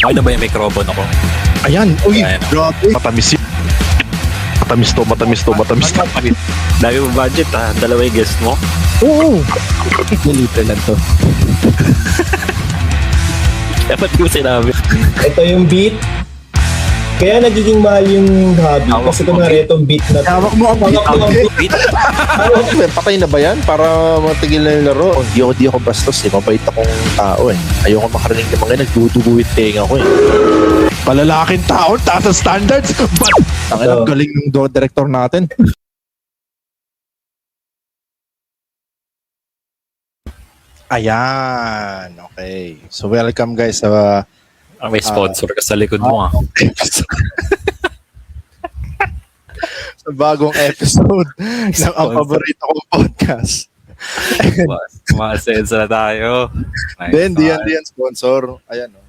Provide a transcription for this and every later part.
Okay na ba yung microphone ako? Ayan, uy, Ayan. grabe. Matamis yun. Matamis to. Dami mo budget ha? Dalawa yung guest mo? Oo. Nalibre lang to. Dapat ko sinabi. Ito yung beat. Kaya nagiging mahal yung hobby. Hawak Kasi mo, kunwari itong beat na to. Hawak mo ang Hawak mo ang beat. Patay na ba yan? Para matigil na yung laro. Di ako bastos eh. Mabait akong tao eh. Ayoko makarinig ng mga nagduduguit tenga ko eh. Palalaking tao, taas ang standards. Ang galing ng director natin. Ayan. Okay. So welcome guys sa May sponsor ka sa likod mo sa bagong episode ng ang paborito kong podcast. Masensa na tayo. Hindi yan sponsor. Ayan o.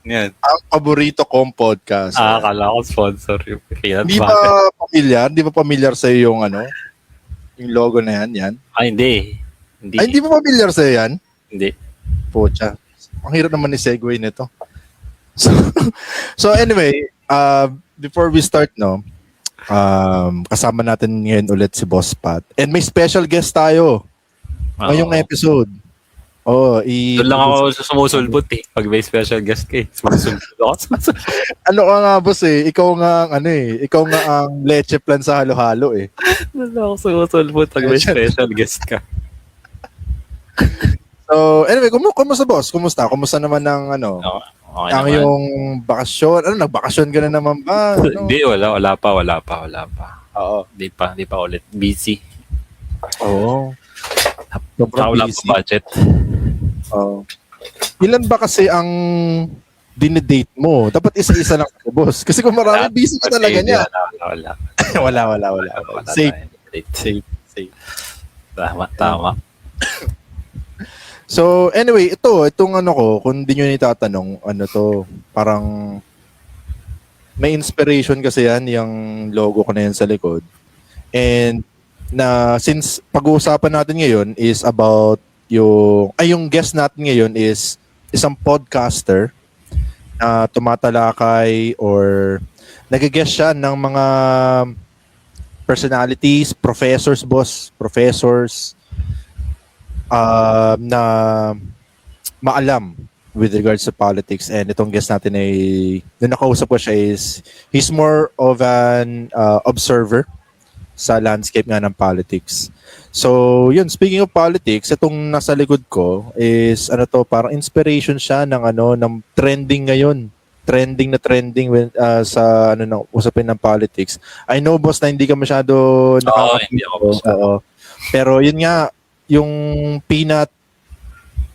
Yan. Ang paborito kong podcast. Akala ko sponsor yung Peanut Di Butter. ba familiar? Di ba familiar sa'yo yung yung logo na yan? Hindi. Ay, hindi ba familiar sa'yo yan? Hindi. Pocha. Ang hirap naman ni segue nito. So anyway, before we start, kasama natin ngayon ulit si Boss Pat. And may special guest tayo ngayong episode. Doon lang ako sumusulbot eh. Pag may special guest ka eh. Sumusulbot ako. Ano ka nga boss eh? Ikaw nga ang leche plan sa halo-halo eh. Doon lang ako sumusulbot pag may special guest ka. So anyway, kumusta boss? Kumusta naman ang Okay ang naman. yung bakasyon? Nagbakasyon ka na naman ba? Hindi, wala pa. Oo. Hindi pa ulit. Busy. Oo. Saka wala pa budget. Oo. Ilan ba kasi ang dinedate mo? Dapat isa-isa lang ako, boss. Kasi kung marami, busy ka talaga niya. Wala. Safe. Tama. So, anyway, itong kung di nyo nitatanong, parang may inspiration kasi yan, yung logo ko na yan sa likod. And since pag-uusapan natin ngayon is about yung guest natin ngayon is isang podcaster na tumatalakay or nag-guest siya ng mga personalities, professors na maalam with regards to politics. And itong guest natin nung nakausap ko siya he's more of an observer sa landscape nga ng politics. So, yun, speaking of politics, itong nasa likod ko is parang inspiration siya ng trending ngayon. Trending sa usapin ng politics. I know boss na hindi ka masyado Hindi ako boss. Pero yun nga, yung Peanut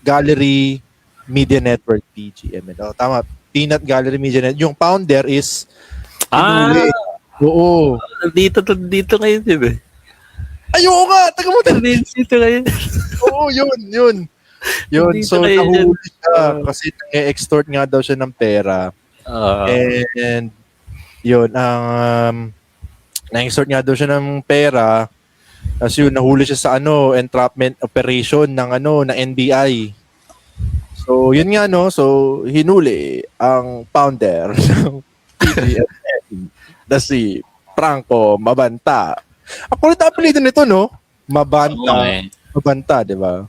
Gallery Media Network, PGMN. Tama, Peanut Gallery Media Network. Yung founder is Oo. Dito ngayon yun eh. Ayoko nga! Taga mo Dito ngayon. Oo, yun. So, nahuli siya kasi nag-extort nga daw siya ng pera. And yun, na-extort nga daw siya ng pera. Tapos yun, nahuli siya sa entrapment operation ng NBI. So, yun nga so hinuli ang founder ng PGMN na si Franco Mabanta. Ako rin apelido nito, Mabanta. Mabanta, di ba?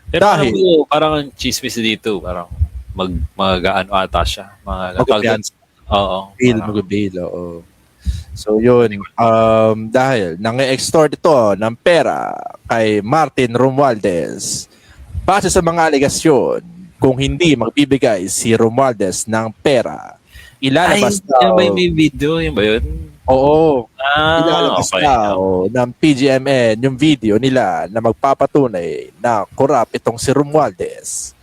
Pero Dahil parang chismis dito, parang mag-ano ata siya. mag-fiance. Oo. Mag-bail, oo. So yun, dahil nang-extort ito ng pera kay Martin Romualdez. Base sa mga alegasyon, kung hindi magbibigay si Romualdez ng pera, ilalabas daw. Yan ba yung may video? Yan ba yun? Oo. Ilalabas daw ng PGMN yung video nila na magpapatunay na korap itong si Romualdez.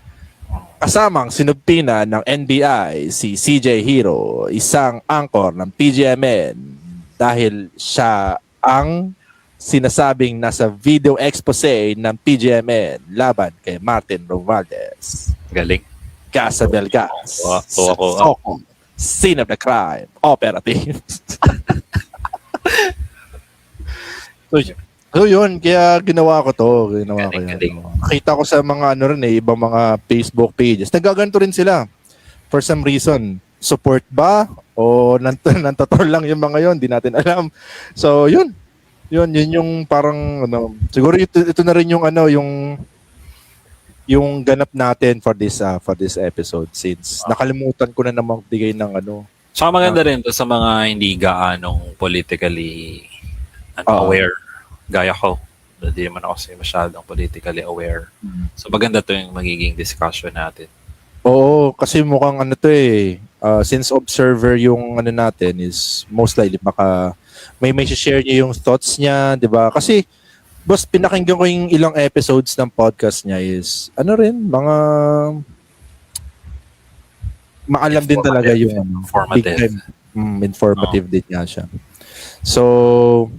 Kasamang sinubpina ng NBI si CJ Hero, isang anchor ng PGMN dahil siya ang sinasabing nasa video expose ng PGMN laban kay Martin Romualdez. Galing. Casa Belgas. Ako. Scene of the crime. Operative. So yun, kaya ginawa ko to. Galing. Nakita ko sa mga ibang mga Facebook pages. Nagaganto rin sila. for some reason, support ba? O nantator lang yung mga yon, di natin alam. So, yun yung parang, siguro ito na rin yung, yung ganap natin for this episode since nakalimutan ko na namang bigay ng Saka maganda rin to sa mga hindi gaanong politically aware. Gaya ko. Hindi naman ako kasi masyadong politically aware. So maganda to yung magiging discussion natin. Oo, kasi mukhang since observer yung natin is most likely baka may share niya yung thoughts niya, 'di ba? Kasi boss, pinakinggan ko yung ilang episodes ng podcast niya is mga maalam din talaga yung informative. Informative din nga siya. So,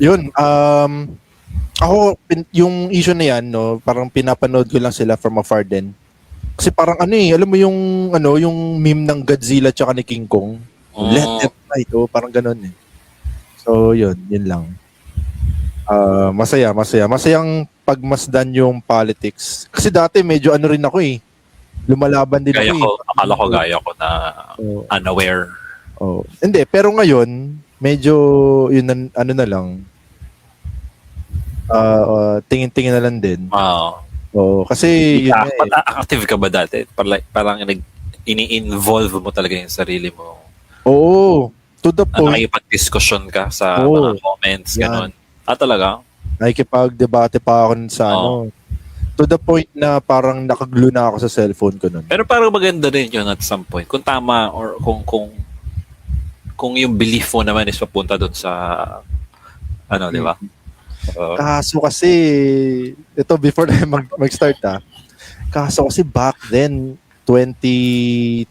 yun. Ako, yung issue na yan, parang pinapanood ko lang sila from afar din. Kasi parang alam mo yung meme ng Godzilla tsaka ni King Kong. Let them fight. Parang ganun eh. So, yun lang. Masayang pagmasdan yung politics. Kasi dati medyo rin ako eh. Lumalaban din ako. Akala ko gaya ko na unaware. Hindi, pero ngayon, medyo yun na lang. Tingin-tingin na lang din. Kasi yun active ka ba dati? Parang ini-involve mo talaga yung sarili mo. Oo. To the point. Nakikipag-discussion ka sa mga comments, gano'n. Talaga? Nakikipag-debate pa ako sa to the point na parang nakagluo na ako sa cellphone ko nun. Pero parang maganda rin yun at some point. Kung tama or kung yung belief mo naman is papunta doon sa di ba? Kaso kasi ito before na mag-start kaso kasi back then 2015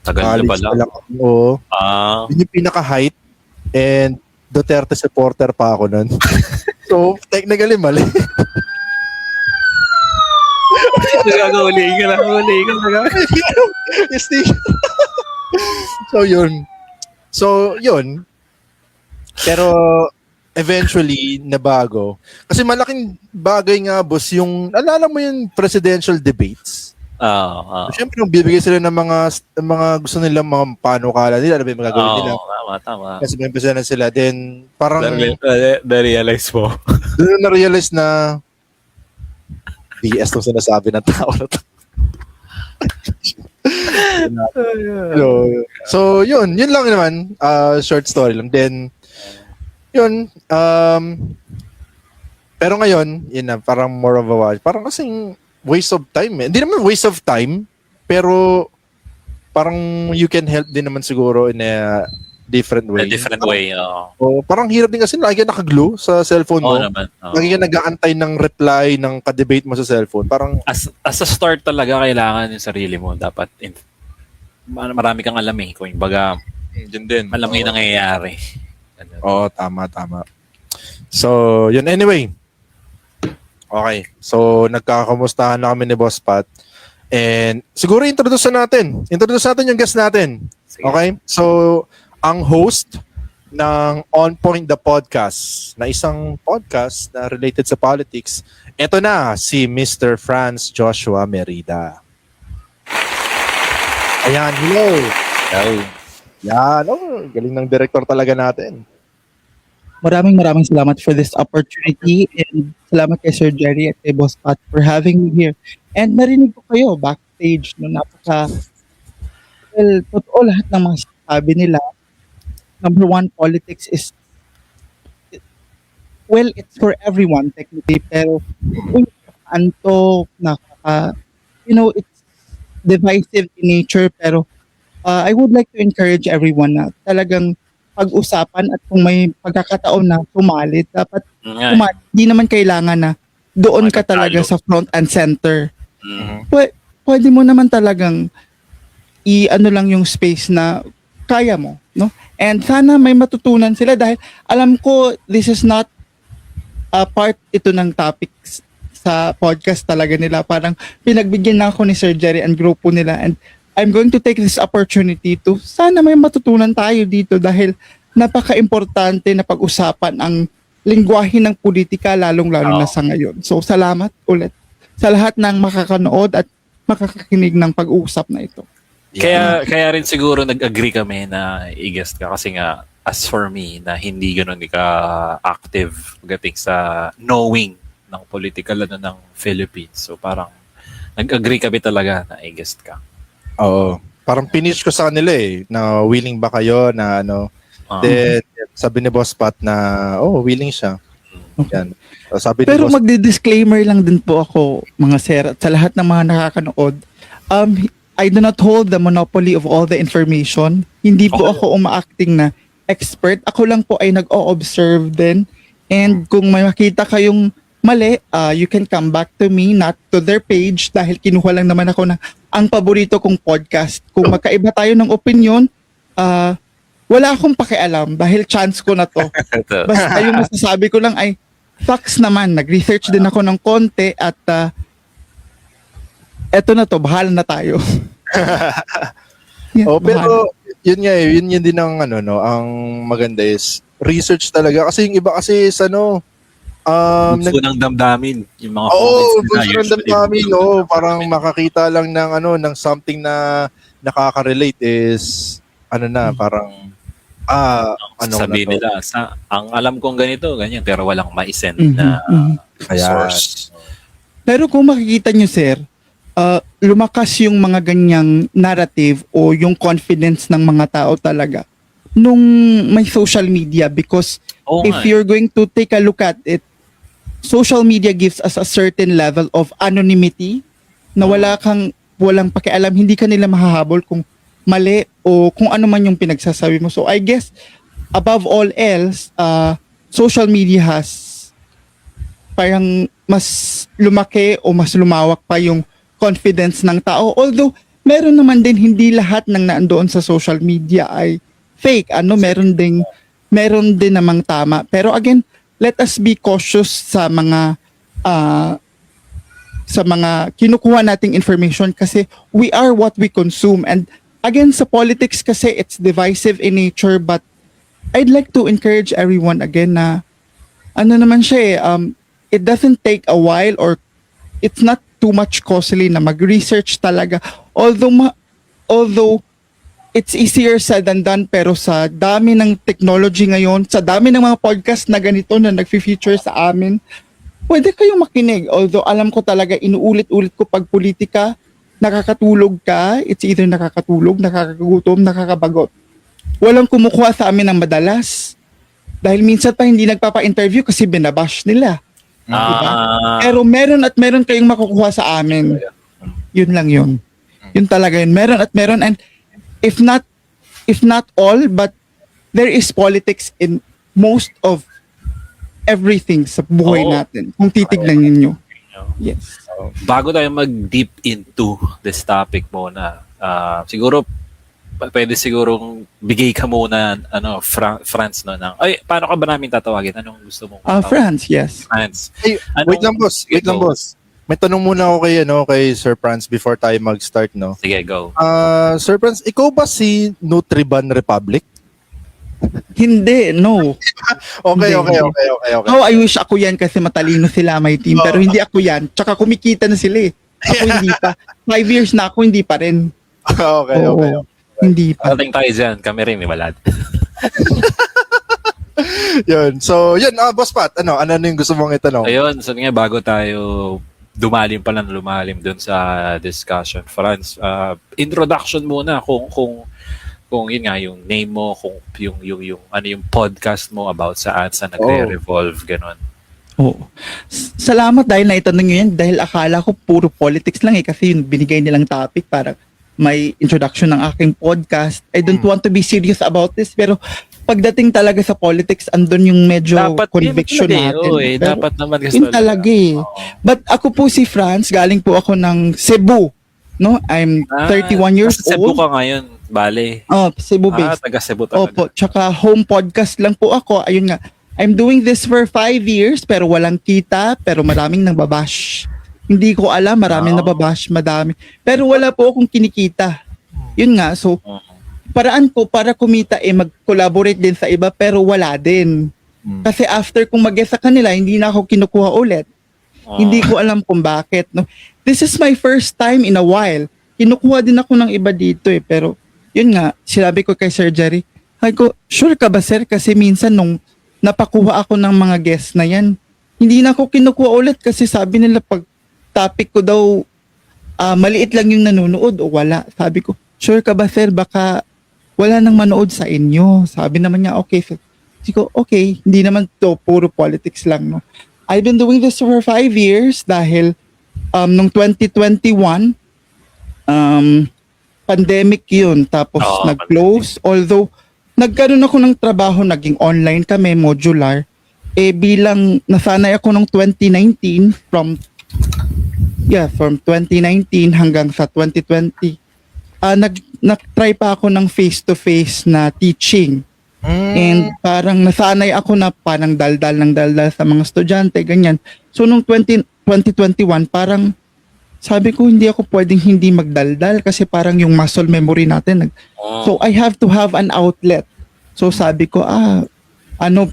tagal na pala. Yun yung pinaka-height and Duterte supporter pa ako nun. So, technically mali. Uli ka na. So, yun. Pero, eventually, nabago. Kasi malaking bagay nga, boss, yung, alala mo yung presidential debates? Siyempre, nung bibigay sila ng mga gusto nilang mga panukala nila, ano ba yung magagawin nila? Tama. Kasi may na sila. Then, parang... Na-realize mo. Doon na-realize na BS nung sinasabi ng tao na to. So, yun lang naman. Short story lang. Then, yun. Pero ngayon, yun na, parang more of a watch. Parang kasing waste of time eh. Hindi naman waste of time, pero parang you can help din naman siguro in a different way. Parang hirap din kasi lagi ka nakaglue sa cellphone mo. Lagi ka nag-aantay ng reply ng ka-debate mo sa cellphone. Parang as a start talaga kailangan yung sarili mo. Dapat marami kang alam eh. Kung baga, yun din. Alam mo yung nangyayari. Tama. So, yun. Anyway. Okay. So, nagkakamustahan na kami ni Boss Pat. And siguro introduce natin yung guest natin. Sige. Okay? So, ang host ng On Point the Podcast, na isang podcast na related sa politics, eto na, si Mr. Franz Joshua Merida. Ayan, hello. Yan, galing ng director talaga natin. Maraming salamat for this opportunity and salamat kay Sir Jerry at kay Boss Pat for having me here. And narinig ko kayo backstage totoo lahat ng mga sabi nila. Number one, politics is it's for everyone technically, pero it's divisive in nature, pero I would like to encourage everyone na talagang pag-usapan at kung may pagkakataon na sumali, dapat sumali. Hindi naman kailangan na doon ka talaga sa front and center. Pwede mo naman talagang lang yung space na kaya mo, no? And sana may matutunan sila dahil alam ko this is not a part ito ng topics sa podcast talaga nila. Parang pinagbigyan na ako ni Sir Jerry and grupo nila, and I'm going to take this opportunity to sana may matutunan tayo dito dahil napaka-importante na pag-usapan ang lingwahe ng politika lalong-lalo na sa ngayon. So salamat ulit sa lahat ng makakanood at makakakinig ng pag-uusap na ito. Kaya rin siguro nag-agree kami na i-guest ka kasi nga as for me na hindi ganoon ka active pagdating sa knowing ng political ng Philippines. So parang nag-agree kami talaga na i-guest ka. Oo. Parang finish ko sa kanila na willing ba kayo na ano. Then sabi ni Boss Pat na willing siya. Yan. So, sabi Pero ni Boss magdi-disclaimer lang din po ako, mga sir, at sa lahat ng mga nakakanood. I do not hold the monopoly of all the information. Hindi po ako umaacting na expert. Ako lang po ay nag-o-observe din. And kung may makita kayong mali, you can come back to me, not to their page, dahil kinuha lang naman ako na ang paborito kong podcast. Kung magkaiba tayo ng opinion, wala akong pakialam dahil chance ko na to. Basta yung masasabi ko lang ay facts naman. Nag-research din ako ng konti at eto na to, bahala na tayo. pero yun nga yun din ang ang maganda is research talaga kasi yung iba kasi sa Gusto ng damdamin yung mga gusto ng damdamin, parang makakita lang ng ng something na nakaka-relate is parang sabihin nila ang alam kong ganito ganyan pero walang ma-send na source. Pero kung makikita nyo, sir, lumakas yung mga ganyang narrative o yung confidence ng mga tao talaga nung may social media because if you're going to take a look at it, social media gives us a certain level of anonymity na walang pakialam, hindi ka nila mahahabol kung mali o kung ano man yung pinagsasabi mo. So I guess above all else, social media has parang mas lumaki o mas lumawak pa yung confidence ng tao. Although, meron naman din hindi lahat ng nandoon sa social media ay fake. Meron din namang tama. Pero again, let us be cautious sa mga kinukuha nating information kasi we are what we consume. And again, sa politics kasi it's divisive in nature, but I'd like to encourage everyone again na naman siya it doesn't take a while or it's not too much costly na mag-research talaga. Although it's easier said than done, pero sa dami ng technology ngayon, sa dami ng mga podcast na ganito na nag-feature sa amin, pwede kayong makinig. Although alam ko talaga, inuulit-ulit ko pag politika, nakakatulog ka, it's either nakakatulog, nakakagutom, nakakabagot. Walang kumukuha sa amin ng madalas. Dahil minsan pa hindi nagpapa-interview kasi binabash nila. Diba? Pero meron kayong makukuha sa amin. Yun lang yun. Yun talaga yun. Meron at meron. And if not all, but there is politics in most of everything sa buhay natin. Kung titignan ninyo. Yes. Bago tayo mag-deep into this topic muna, siguro pwede sigurong bigay ka muna France paano ka ba namin tatawagin? Anong gusto mo? France, yes. France. Hey, wait lang boss. May tanong muna ako kay Sir Franz before tayo mag-start, no? Sige, go. Sir Franz, ikaw ba si Nutriban Republic? Hindi, no. Okay. Oh, I wish ako yan kasi matalino sila may team. Pero hindi ako yan. Tsaka kumikita na sila eh. Ako hindi pa. 5 years na ako, hindi pa rin. Okay. Hindi pa. Ating tayo dyan. Kami rin, walad. Yun. So, yun. Boss Pat, ano yung gusto mong itanong? Ayun. So, nga, bago tayo lumalim dun sa discussion, Franz, introduction muna kung yun nga, yung name mo, kung yung podcast mo about saan nagre-revolve, ganon. Oo. Salamat dahil naitanong nyo yan. Dahil akala ko puro politics lang kasi yung binigay nilang topic para may introduction ng aking podcast. I don't want to be serious about this, pero pagdating talaga sa politics, andun yung medyo conviction natin. Dapat naman kasi yun talaga eh. But ako po si Franz, galing po ako ng Cebu. No? I'm 31 years old. Cebu ka ngayon, bale. Cebu based. Taga Cebu talaga. Opo, tsaka home podcast lang po ako. Ayun nga, I'm doing this for 5 years, pero walang kita, pero maraming nagbabash. Hindi ko alam, maraming nababash, madami. Pero wala po akong kinikita. Yun nga, so, paraan ko para kumita mag-collaborate din sa iba, pero wala din. Kasi after kung mag-guest sa kanila, hindi na ako kinukuha ulit. Hindi ko alam kung bakit. No? This is my first time in a while. Kinukuha din ako ng iba dito pero yun nga, sinabi ko kay Sir Jerry, ay ko, sure ka ba sir? Kasi minsan nung napakuha ako ng mga guests na yan, hindi na ako kinukuha ulit kasi sabi nila pag topic ko daw, maliit lang yung nanonood o wala. Sabi ko, sure ka ba sir? Baka wala nang manood sa inyo. Sabi naman niya, okay sir. Sabi ko, okay, hindi naman to puro politics lang. No? I've been doing this for 5 years dahil nung 2021, pandemic yun. Tapos nag-close. Although, nagkaroon ako ng trabaho, naging online kami, modular. Bilang nasanay ako nung 2019 from 2019 hanggang sa 2020. Nag-try pa ako ng face-to-face na teaching. And parang nasanay ako na parang daldal sa mga estudyante, ganyan. So nung 2021, parang sabi ko hindi ako pwedeng hindi magdaldal kasi parang yung muscle memory natin. So I have to have an outlet. So sabi ko,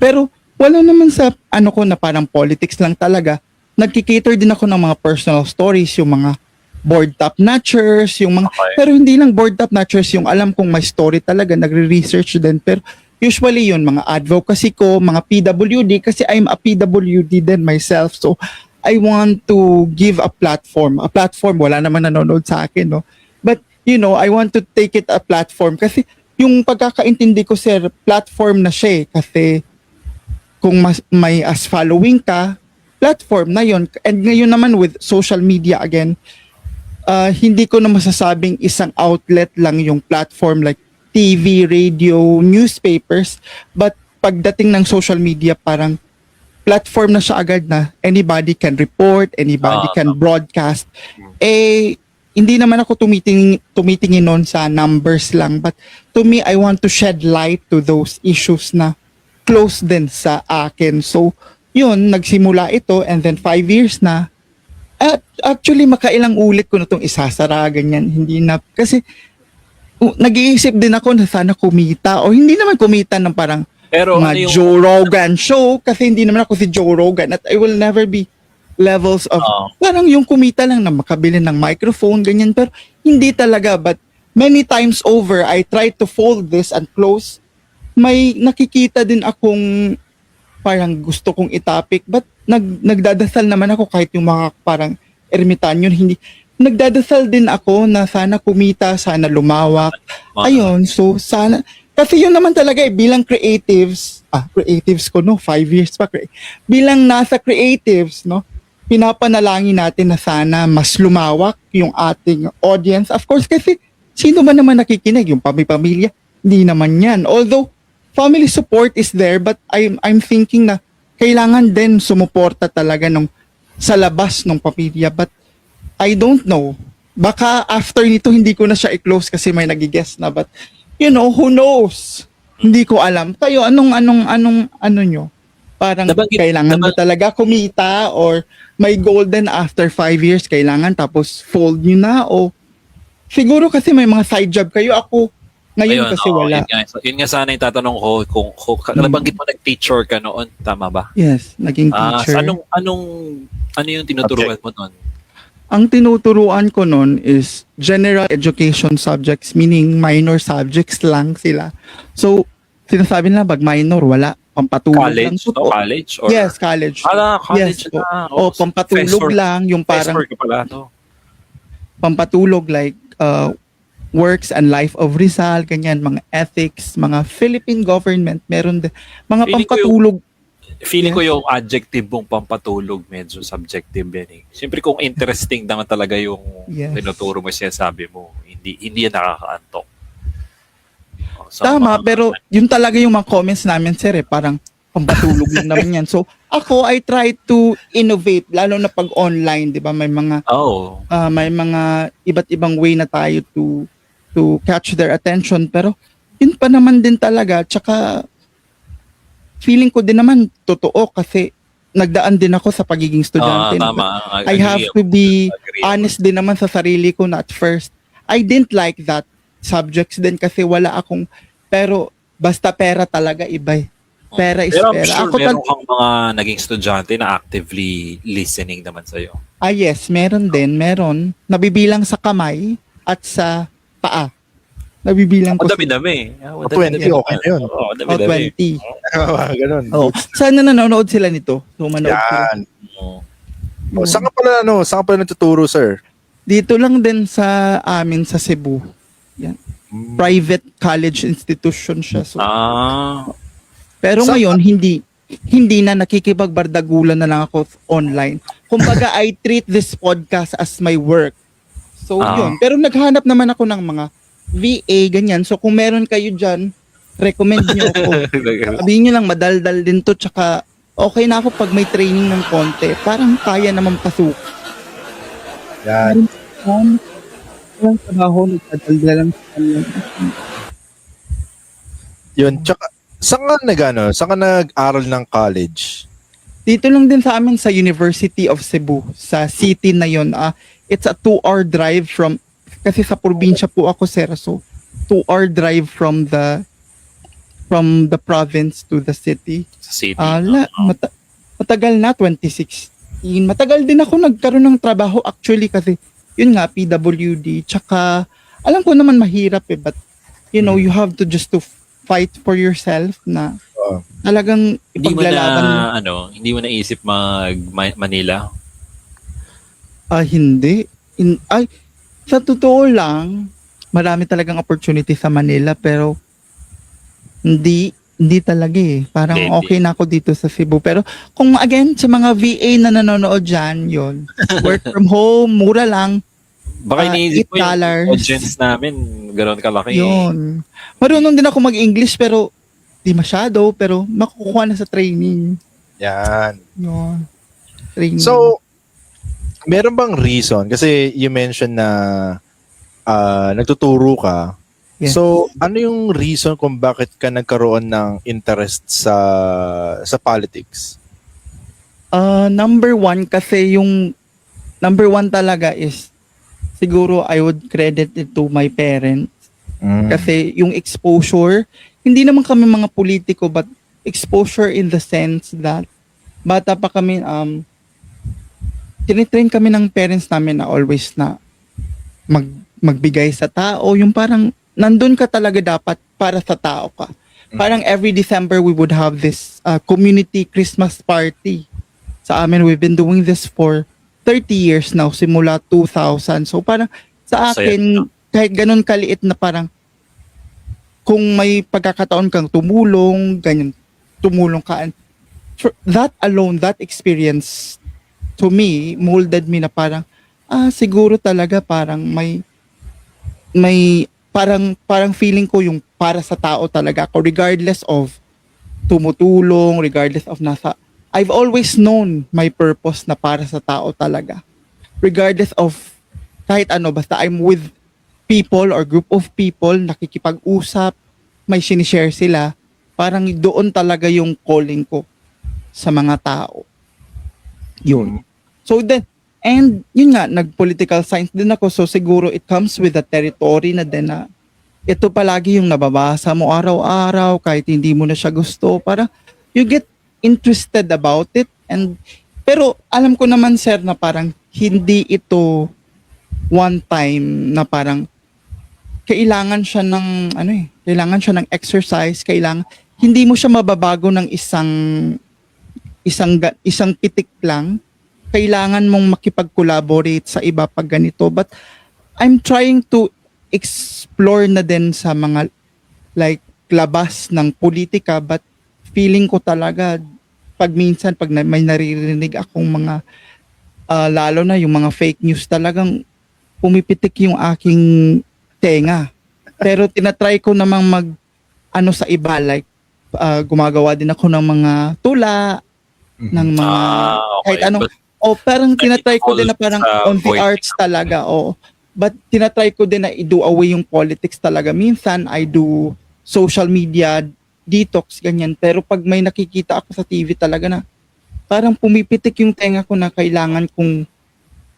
pero wala naman sa ko na parang politics lang talaga. Nagki-cater din ako ng mga personal stories, yung mga board top notchers, yung mga, pero hindi lang board top notchers, yung alam kong may story talaga, nagre-research din. Pero usually yun, mga advocacy ko, mga PWD, kasi I'm a PWD din myself. So I want to give a platform. A platform, wala naman nanonood sa akin, no? But, I want to take it a platform. Kasi yung pagkakaintindi ko, sir, platform na siya kasi kung may as following ka, platform na yon. And ngayon naman with social media again, hindi ko na masasabing isang outlet lang yung platform like TV, radio, newspapers. But pagdating ng social media, parang platform na siya agad na anybody can report, anybody can broadcast. Hindi naman ako tumitingin nun sa numbers lang. But to me, I want to shed light to those issues na close din sa akin. So, yun, nagsimula ito and then 5 years na. At actually, makailang ulit ko na itong isasara, ganyan. Hindi na, kasi nag-iisip din ako na sana kumita o hindi naman kumita ng parang Pero mga Joe Rogan show kasi hindi naman ako si Joe Rogan at I will never be levels of parang yung kumita lang na makabili ng microphone, ganyan. Pero hindi talaga. But many times over, I try to fold this and close. May nakikita din akong parang gusto kong itapik but nagdadasal naman ako kahit yung mga parang ermitanyo hindi nagdadasal din ako na sana kumita, sana lumawak. Ayun, so sana kasi yun naman talaga bilang creatives ko 5 years pa bilang nasa creatives pinapanalangin natin na sana mas lumawak yung ating audience. Of course kasi sino ba naman nakikinig, yung pamilya? Hindi naman yan. Although family support is there but I'm thinking na kailangan din sumuporta talaga sa labas ng pamilya but I don't know. Baka after nito hindi ko na siya i-close kasi may nagigest na but who knows? Hindi ko alam. Kayo anong nyo? Parang kailangan ba talaga kumita or may golden after 5 years kailangan tapos fold nyo na o siguro kasi may mga side job kayo ako ngayon kasi wala. Yun nga sana yung tatanong ko kung nabanggit mo nag-teacher ka noon, tama ba? Yes, naging teacher. Ano yung tinuturuan mo noon? Ang tinuturuan ko noon is general education subjects, meaning minor subjects lang sila. So, sinasabi nila pag minor, wala. Pampatulog lang. College? Or? Yes, college. College yes, pampatulog lang. Yung parang pampatulog like works and life of Rizal, ganyan, mga ethics, mga Philippine government, meron din. Mga pampatulog. Feeling ko yung adjective mong pampatulog medyo subjective yan eh. Siyempre kung interesting naman talaga yung tinuturo mo siya sabi mo, hindi yan nakakaantok. So, tama, pero yun talaga yung mga comments namin, sir, parang pampatulog lang naman yan. So, ako, I try to innovate, lalo na pag online, di ba? May mga, may mga iba't ibang way na tayo to catch their attention. Pero, yun pa naman din talaga. Tsaka, feeling ko din naman totoo kasi nagdaan din ako sa pagiging estudyante. Tama. I have to be honest din naman sa sarili ko na at first. I didn't like that subjects din kasi wala akong, pero basta pera talaga iba eh. Pera is Pero I'm pera. sure Ako meron kang mga naging estudyante na actively listening naman sa'yo. yes, meron din, meron. Nabibilang sa kamay at sa paa. Nabibilang Ang ko dami-dami. O 20, okay na yun. Oo, Oh, dami-dami. 20. Ganun. Oh, sana nanonood sila nito. So, manood sila. Yan. Oo. O, saan ka pala natuturo, sir? Dito lang din sa amin sa Cebu. Yan. Private college institution siya. So, pero Sa- ngayon, hindi na nakikipagbardagulan na lang ako online. Kumbaga, I treat this podcast as my work. So, yun. Pero naghanap naman ako ng mga VA, ganyan. So, kung meron kayo dyan, recommend nyo ako. Sabihin nyo lang, madaldal din to. Tsaka, okay na ako pag may training ng konti. Parang kaya naman pasok. Yan. Walang trabaho, nagdadaldal lang sa kanila. Yun. Tsaka, saan ka nag-aral ng college? Dito lang din sa amin sa University of Cebu, sa city na yon. It's a 2-hour drive from, kasi sa probinsya po ako, sir. So, 2-hour drive from the province to the city. Sa city. Matagal na, 2016. Matagal din ako nagkaroon ng trabaho actually kasi yun nga, PWD. Tsaka, alam ko naman mahirap but you know, you have to just to fight for yourself na talagang Hindi mo ipaglalaban mo. na, hindi mo naisip Manila? Hindi. Sa totoo lang, marami talagang opportunity sa Manila pero hindi talaga eh. Parang Hindi. okay na ako dito sa Cebu. Pero kung again, sa mga VA na nanonood dyan, yun. Work from home, mura lang. Baka iniisip mo $8. yung audience namin, gano'n kalaki. Yun. Marunong din ako mag-English pero di masyado. Pero makukuha na sa training. Yan. Yun. Training. So, meron bang reason? Kasi you mentioned na nagtuturo ka. Yes. So, ano yung reason kung bakit ka nagkaroon ng interest sa politics? Number one, kasi yung number one talaga is siguro I would credit it to my parents. Kasi yung exposure, hindi naman kami mga politiko but exposure in the sense that bata pa kami, tinitrain kami ng parents namin na always na magbigay sa tao. Yung parang nandun ka talaga dapat para sa tao ka. Parang every December we would have this community Christmas party. Sa amin, we've been doing this for 30 years now, simula 2000. So parang sa akin, kahit ganun kaliit na parang kung may pagkakataon kang tumulong, ganyan, tumulong ka. That alone, that experience to me, molded me na parang, siguro talaga parang may parang feeling ko yung para sa tao talaga ako regardless of tumutulong, regardless of I've always known my purpose na para sa tao talaga. Regardless of kahit ano, basta I'm with people or group of people, nakikipag-usap, may sinishare sila, parang doon talaga yung calling ko sa mga tao. Yun. So then, and yun nga, nag-political science din ako, so siguro it comes with the territory na din na ito palagi yung nababasa mo araw-araw, kahit hindi mo na siya gusto, para you get interested about it. And pero alam ko naman, sir, na parang hindi ito one time na parang kailangan siya ng kailangan siya ng exercise, hindi mo siya mababago ng isang pitik lang. Kailangan mong makipag-collaborate sa iba pag ganito. But I'm trying to explore na din sa mga like labas ng politika, but feeling ko talaga pag minsan pag may naririnig akong mga lalo na yung mga fake news, talagang pumipitik yung aking tenga. Pero tinatry ko namang sa iba, like gumagawa din ako ng mga tula, ng mga kahit ano. Parang tinatry ko din na parang on the arts talaga. But tinatry ko din na i-do away yung politics talaga. Minsan I do social media detox, ganyan. Pero pag may nakikita ako sa TV talaga na parang pumipitik yung tenga ko na kailangan kong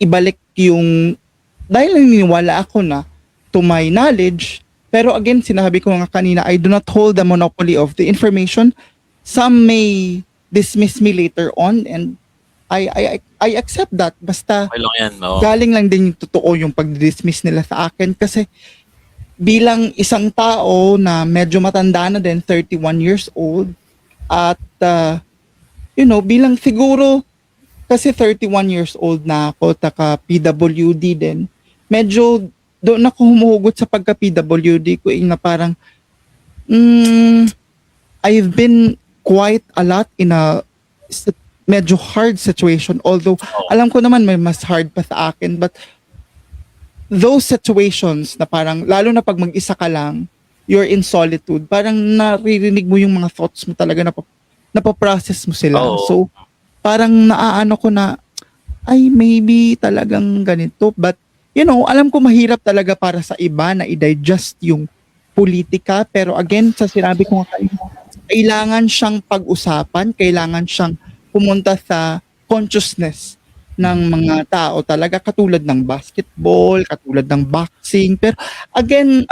ibalik yung, dahil naniniwala ako na to my knowledge, pero again, sinabi ko nga kanina, I do not hold the monopoly of the information. some may dismiss me later on, and I accept that. Basta Okay lang yan, no? galing lang din yung totoo yung pag-dismiss nila sa akin, kasi bilang isang tao na medyo matanda na din, 31 years old, at bilang siguro, kasi 31 years old na ako, taka PWD din, medyo doon ako humuhugot sa pagka PWD ko, na parang I've been quite a lot in a medyo hard situation, although alam ko naman may mas hard pa sa akin, but those situations na parang, lalo na pag mag-isa ka lang, you're in solitude, parang naririnig mo yung mga thoughts mo talaga, napaprocess mo sila. Oo. So, parang naaano ko na, ay, maybe talagang ganito. But, alam ko mahirap talaga para sa iba na i-digest yung politika. Pero again, sa sinabi ko nga kayo, kailangan siyang pag-usapan, kailangan siyang pumunta sa consciousness ng mga tao talaga, katulad ng basketball, katulad ng boxing. Pero again,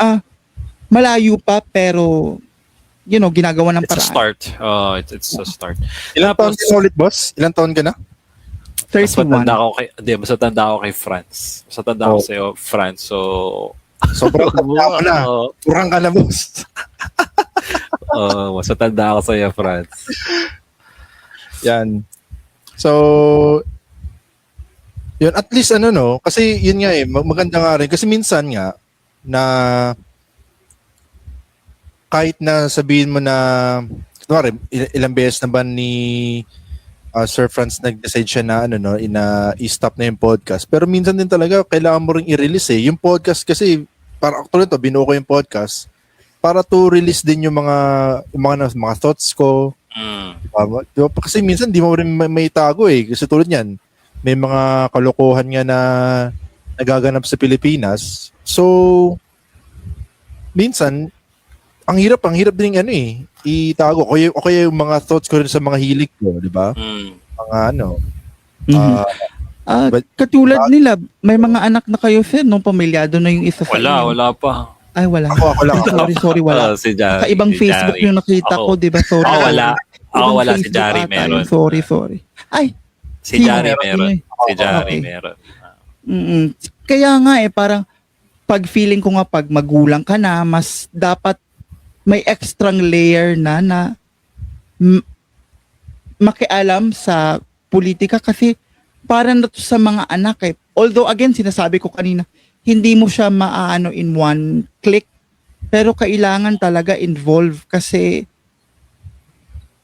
malayo pa, pero ginagawa ng It's a paraan. start. It's a start. Ilang taon ka na ulit, boss? Ilang taon ka na? Mas 31. matanda ako mas matanda ako kay Franz. Mas matanda ako sa'yo, Franz. So, Sobrang tanda mo na. Oo. Kurang ka na, boss. Mas matanda ako sa'yo, Franz. Yan. So, yun, at least kasi yun nga maganda nga rin. Kasi minsan nga, na kahit na sabihin mo na, kunwari, ilang beses na ba ni Sir Franz nag-decide siya na i-stop na yung podcast. Pero minsan din talaga kailangan mo ring i-release Yung podcast kasi, para actually to, binuo ko yung podcast para to release din yung mga thoughts ko. Diba? Kasi minsan di mo rin may tago Kasi tulad niyan, may mga kalokohan nga na nagaganap sa Pilipinas. So, minsan, ang hirap din itago. O kaya yung mga thoughts ko rin sa mga hilig ko, di ba? Mga Katulad nila, may mga anak na kayo, sir, nung pamilyado na yung isa sa inyo. Wala pa. Ay, wala. Ako lang. Sorry, wala. Si Jari. Kaibang si Facebook Jari. yung nakita ko, di ba? Sorry. Ako wala. Ibang Wala. Si Facebook Jari ata meron. yun. Sorry. Ay, Si Jari meron. Si Jari Okay. meron. Kaya nga parang pag feeling ko nga pag magulang ka na, mas dapat may extrang layer na makialam sa politika, kasi para na to sa mga anak Although again, sinasabi ko kanina, hindi mo siya maaano in one click, pero kailangan talaga involve, kasi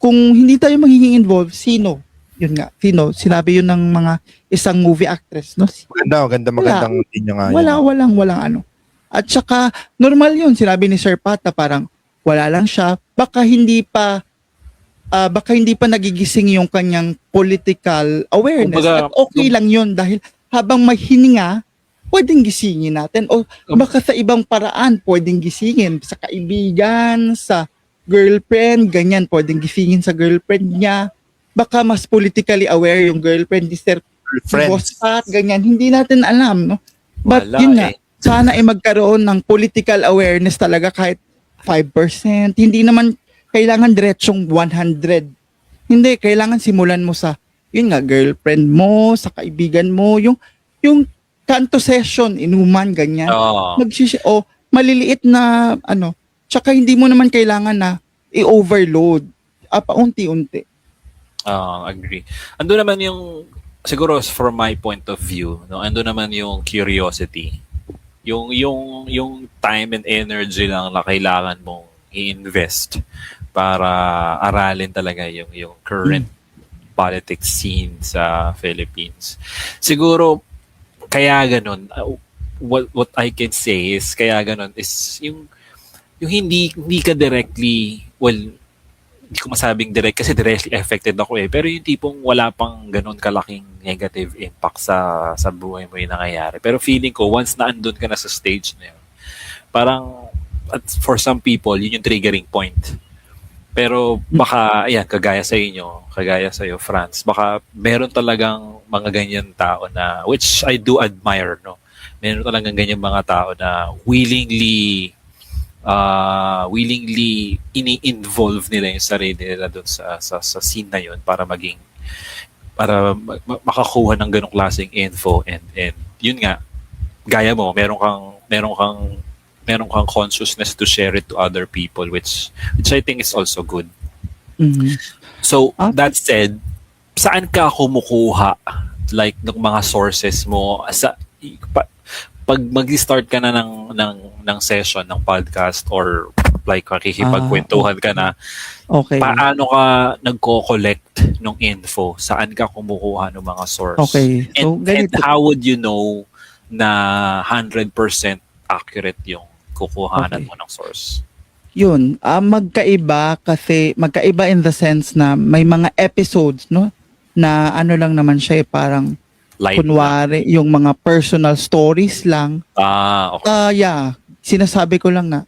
kung hindi tayo magiging involved, sino? Yun nga, sinabi yun ng mga isang movie actress, no? Magandang linya nga yun. Walang. At saka, normal yun, sinabi ni Sir Pat na parang wala lang siya, baka hindi pa nagigising yung kanyang political awareness. Kumbaga, At okay lang yun, dahil habang may hininga, pwedeng gisingin natin. O baka sa ibang paraan, pwedeng gisingin. Sa kaibigan, sa girlfriend, ganyan, pwedeng gisingin sa girlfriend niya. Baka mas politically aware yung girlfriend ni Sir Boss Pat, ganyan. Hindi natin alam, no? But Wala yun nga, sana magkaroon ng political awareness talaga, kahit 5%. Hindi naman kailangan diretsong 100. Hindi, kailangan simulan mo sa, yun nga, girlfriend mo, sa kaibigan mo, yung kanto session, inuman, ganyan. Maliliit na, tsaka hindi mo naman kailangan na i-overload. Paunti-unti. Agree. Ando naman yung, siguro from my point of view, ando naman yung curiosity. Yung time and energy lang na kailangan mong i-invest para aralin talaga yung current politics scene sa Philippines. Siguro, kaya ganun, what I can say is, kaya ganun is yung hindi ka directly, hindi ko masabing direct kasi directly affected ako pero yung tipong wala pang ganun kalaking negative impact sa buhay mo yung nangyayari. Pero feeling ko, once na andun ka na sa stage na yun, parang, for some people, yun yung triggering point. Pero baka, kagaya sa'yo, Franz, baka meron talagang mga ganyan tao na, which I do admire, no? Meron talagang ganyan mga tao na willingly willingly ini-involve nila yung sarili nila doon sa scene na yun para makakuha ng ganong klaseng info, and yun nga, gaya mo, meron kang consciousness to share it to other people, which I think is also good. Mhm. So, Ah. that said, saan ka kumukuha like ng mga sources mo pag mag-start ka na ng session ng podcast, or like makikipagkwentuhan ka na, Okay. paano ka nagko-collect ng info? Saan ka kumukuha ng mga source? Okay. So, And ganito. how would you know na 100% accurate yung kukuhanan Okay. mo ng source? Yun, magkaiba in the sense na may mga episodes, no? Na ano lang naman siya, parang Light lang. kunwari yung mga personal stories lang. Okay. Yeah, sinasabi ko lang na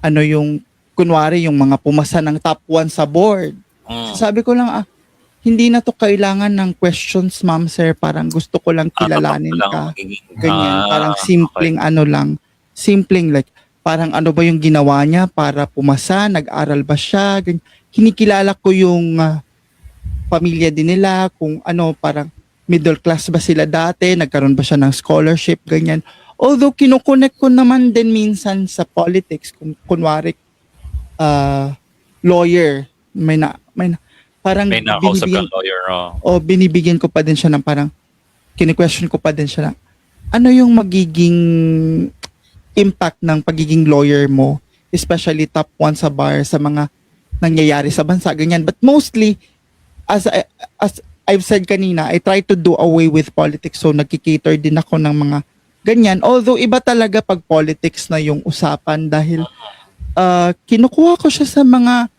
ano yung kunwari yung mga pumasa ng top 1 sa board. Mm. Sabi ko lang, hindi na to kailangan ng questions, ma'am, sir. Parang gusto ko lang kilalanin Tatak lang ka. magiging- Ganyan, parang okay. simpleng ano lang. Simpleng like, parang ano ba yung ginawa niya para pumasa, nag-aral ba siya, ganyan. Kinikilala ko yung pamilya din nila, kung ano, parang middle class ba sila dati, nagkaroon ba siya ng scholarship, ganyan. Although, kinukonek ko naman din minsan sa politics, kung kunwari, lawyer, parang May nakausap kang lawyer. binibigyan ko pa din siya ng parang, kini-question ko pa din siya na, ano yung magiging impact ng pagiging lawyer mo, especially top 1 sa bar, sa mga nangyayari sa bansa, ganyan. But mostly, as I've said kanina, I try to do away with politics, so nagkikater din ako ng mga ganyan. Although, iba talaga pag politics na yung usapan dahil kinukuha ko siya sa mga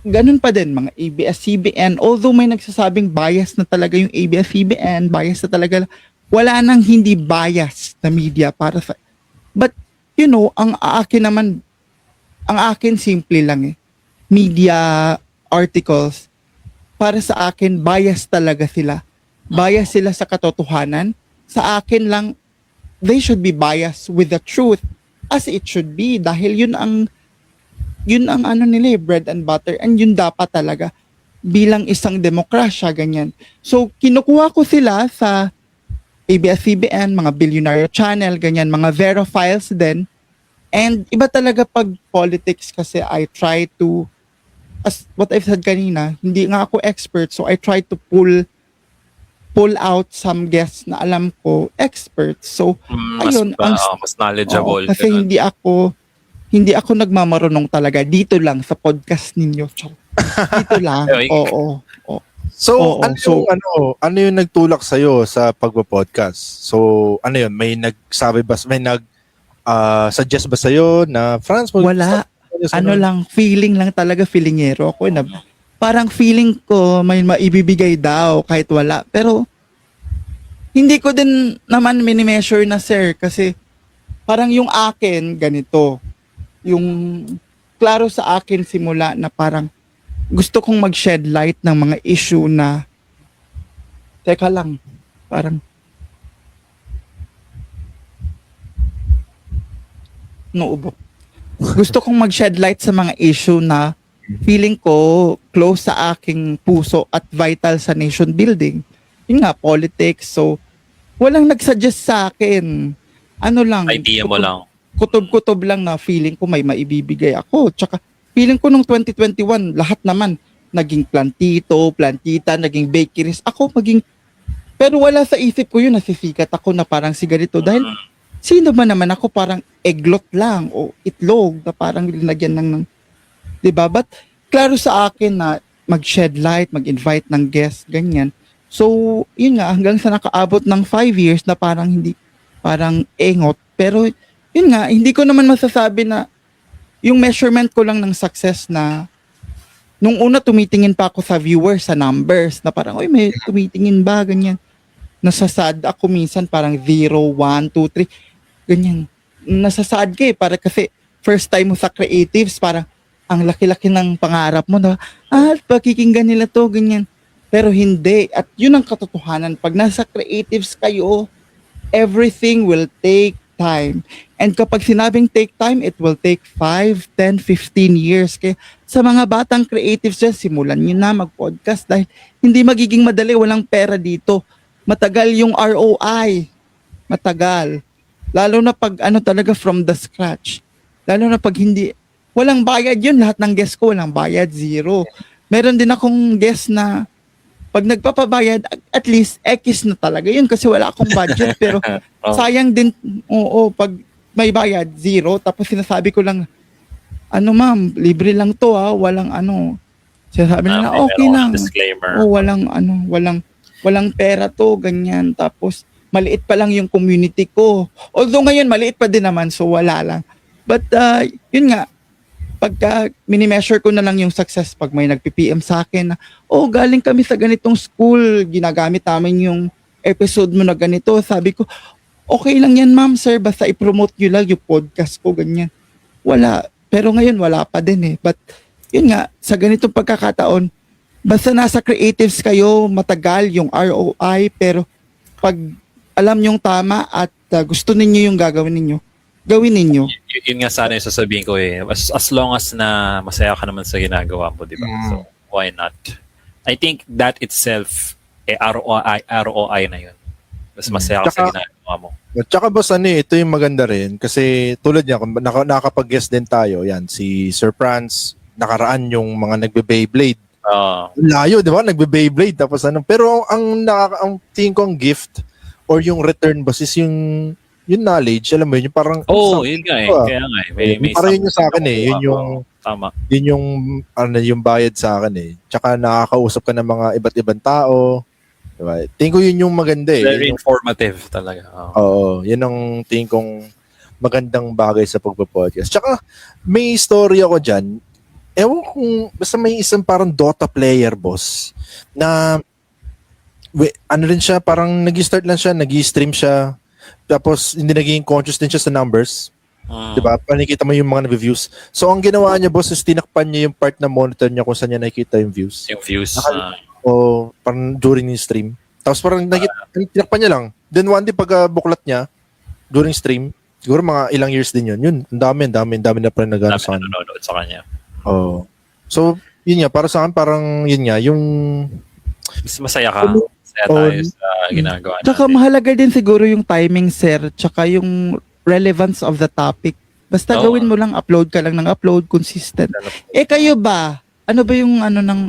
ganun pa din, mga ABS-CBN. Although may nagsasabing bias na talaga yung ABS-CBN, bias na talaga, wala nang hindi bias na media para sa... But, ang akin simple lang eh. Media articles, para sa akin, bias talaga sila. Bias sila sa katotohanan. Sa akin lang, they should be biased with the truth as it should be. Dahil yun ang ano nila, bread and butter, and yun dapat talaga bilang isang demokrasya, ganyan. So, kinukuha ko sila sa ABS-CBN, mga Billionaire Channel, ganyan, mga Vero Files din. And iba talaga pag politics kasi I try to, as what I've said kanina, hindi nga ako expert, so I try to pull out some guests na alam ko experts. So, ayun, mas knowledgeable. kasi ganun. hindi ako nagmamarunong talaga dito lang sa podcast ninyo. Dito lang. Ay. Oo. So, Oo, so- ano yung nagtulak sa'yo sa pagpo-podcast? So, ano yun? May suggest ba sa'yo na, Franz, Wala. Ano lang, feeling lang talaga, feelingero ako. Na, parang feeling ko may maibibigay daw kahit wala. Pero, hindi ko din naman minimeasure na, sir. Kasi, parang yung akin, ganito. Yung, klaro sa akin simula na parang, gusto kong mag-shed light ng mga issue na, teka lang, parang, nauubo. Gusto kong mag-shed light sa mga issue na feeling ko close sa aking puso at vital sa nation building. Yun nga, politics. So, walang nagsuggest sa akin. Ano lang. Idea mo lang. Kutob-kutob lang na feeling ko may maibibigay ako. Tsaka, feeling ko nung 2021, lahat naman, naging plantita, naging bakeries. Pero wala sa isip ko yun, nasisikat ako na parang si ganito. Dahil, sino ba naman ako, parang eglot lang o itlog na parang linagyan ng diba? But klaro sa akin na mag-shed light, mag-invite ng guest, ganyan. So, yun nga, hanggang sa nakaabot ng 5 years na parang engot. Pero, yun nga, hindi ko naman masasabi na yung measurement ko lang ng success na nung una tumitingin pa ako sa viewers, sa numbers, na parang, may tumitingin ba, ganyan. Nasasad ako minsan parang 0, 1, 2, 3, ganyan. Nasasad ka para kasi first time mo sa creatives, parang ang laki-laki ng pangarap mo na, pakikinggan nila to, ganyan. Pero hindi. At yun ang katotohanan. Pag nasa creatives kayo, everything will take time. And kapag sinabing take time, it will take 5, 10, 15 years. Kaya sa mga batang creatives dyan, simulan nyo na mag-podcast dahil hindi magiging madali, walang pera dito. Matagal yung ROI. Matagal. Lalo na pag talaga from the scratch. Lalo na pag hindi, walang bayad yun. Lahat ng guest ko, walang bayad, zero. Meron din akong guest na pag nagpapabayad, at least X na talaga yun kasi wala akong budget. Pero Oh. sayang din, pag may bayad, zero. Tapos sinasabi ko lang, ma'am, libre lang to walang Sinasabi nila, okay Meron lang. disclaimer. Walang pera to, ganyan. Tapos, maliit pa lang yung community ko. Although ngayon, maliit pa din naman, so wala lang. But, yun nga, pagka mini-measure ko na lang yung success pag may nagpi-PM sa akin na, galing kami sa ganitong school, ginagamit namin yung episode mo na ganito. Sabi ko, okay lang yan ma'am, sir, basta i-promote nyo lang yung podcast ko, ganyan. Wala. Pero ngayon, wala pa din eh. But, yun nga, sa ganitong pagkakataon, basta nasa creatives kayo, matagal yung ROI, pero pag alam yung tama at gusto ninyo yung gagawin ninyo, gawin ninyo. Yun nga sana yung sasabihin ko eh. As long as na masaya ka naman sa ginagawa mo, di ba? So, why not? I think that itself, ROI na yun. Mas masaya ka sa ginagawa mo. At saka boss, ito yung maganda rin. Kasi tulad niya, kung nakakapag-guest din tayo, yan, si Sir Franz, nakaraan yung mga nagbe-Beyblade. Layo, di ba? Nagbe-Beyblade. Tapos pero ang tingin ko ang gift or yung return boss is yung knowledge, alam mo yun, yung parang yun nga eh. Kaya nga eh. May parang yun yung sa akin eh. Yun yung tama. Yun yung yung bayad sa akin eh. Tsaka nakakausap ka ng mga iba't ibang tao. Diba? Tingin ko yun yung maganda eh. Very Yun informative talaga. Oo, yun ang tingin kong magandang bagay sa pagpo-podcast. Tsaka may story ako dyan. Ewan kung basta may isang parang Dota player boss na rin siya, parang nag-start lang siya, nag-stream siya. Tapos hindi naging conscious din siya sa numbers. Diba? Panikita mo yung mga views. So ang ginawa niya boss is tinakpan niya yung part na monitor niya kung saan niya nakikita yung views. Yung views. O parang during yung stream. Tapos parang tinakpan niya lang. Then one day pag buklat niya during stream, siguro mga ilang years din yun. Yun, ang dami na parang nagano sa kanya. Nanonood sa kanya. Oh. So, yun nga, para sa akin parang yun nga, yung Mas masaya ka. Masaya tayo sa ginagawa natin. Tsaka mahalaga din siguro yung timing, sir. Tsaka yung relevance of the topic. Basta gawin mo lang, upload ka lang ng upload, consistent. Kayo ba? Ano ba yung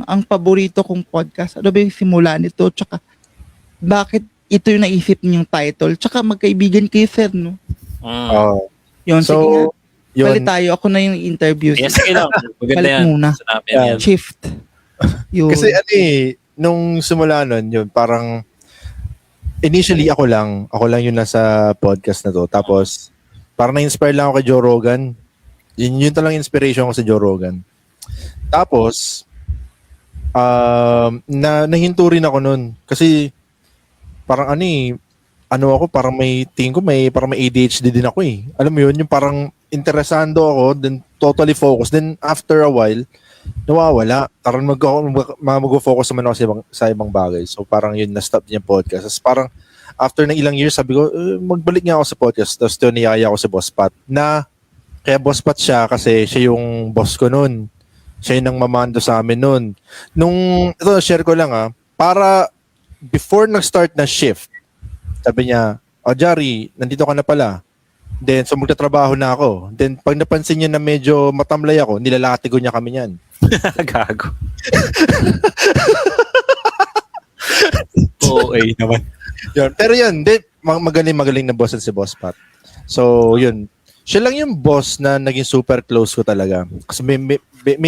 ang paborito kong podcast? Ano ba yung simula nito? Tsaka bakit ito yung naisip niyong title? Tsaka magkaibigan kayo, sir, no? Yun, so, sige nga. yun, Bali tayo. Ako na yung interview. Yes, sige lang. Maganda Balik yan. muna. Sa namin yan. Shift. Yun. kasi nung simula nun, yun, parang initially ako lang yung nasa podcast na to. Tapos, parang na-inspire lang ako kay Joe Rogan. Yun talang inspiration ko sa Joe Rogan. Tapos, nahinto rin ako nun. Kasi, parang ako, parang parang may ADHD din ako eh. Alam mo yun, yung parang interesado ako, then totally focused. Then, after a while, nawawala. Parang mag-focus naman ako sa ibang bagay. So, parang yun, na-stop din yung podcast. Tapos parang, after ng ilang years, sabi ko, magbalik nga ako sa podcast. Tapos, niyaya ako si Boss Pat. Kaya Boss Pat siya kasi siya yung boss ko nun. Siya yung nang mamando sa amin nun. Ito, share ko lang para before nag-start na shift, sabi niya, Jari, nandito ka na pala. Then, so magtatrabaho na ako. Then, pag napansin niya na medyo matamlay ako, nilalatigo niya kami niyan. Gago. Naman. Yun. Pero yun, magaling na boss si Boss Pat. So, yun. Siya lang yung boss na naging super close ko talaga. Kasi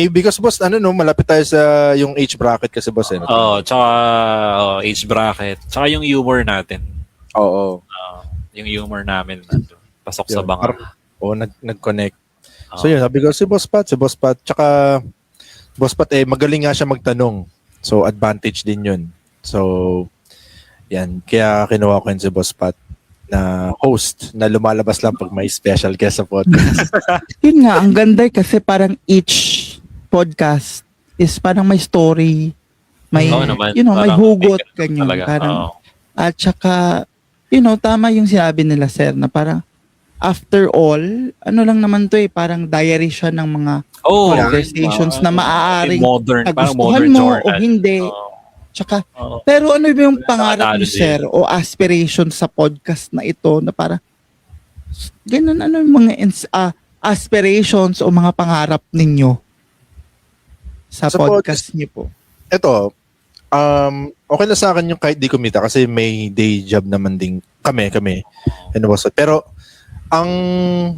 because boss, malapit tayo sa yung age bracket kasi boss. Tsaka age bracket. Tsaka yung humor natin. Oo. Yung humor namin nandun. Pasok sa banga. Nag-connect. So yun, sabi ko, si Boss Pat. Tsaka, Boss Pat, magaling nga siya magtanong. So, advantage din yun. So, yan. Kaya kinuha ko yun si Boss Pat na host na lumalabas lang pag may special guest sa podcast. Yun nga, ang ganda kasi parang each podcast is parang may story, may, may hugot, ganyan. Parang, at saka, tama yung sinabi nila, sir, na parang, after all, ano lang naman to parang diary siya ng mga conversations na maaaring modern, parang nagustuhan modern mo journal. o hindi. Oo. Tsaka, Oo. pero ano ba yung pangarap niyo, analogy. sir, o aspiration sa podcast na ito na para ganun, ano yung mga aspirations o mga pangarap ninyo sa Sa podcast niyo po? Ito, okay na sa akin yung kahit di kumita kasi may day job naman din kami. Ano ba? Pero, ang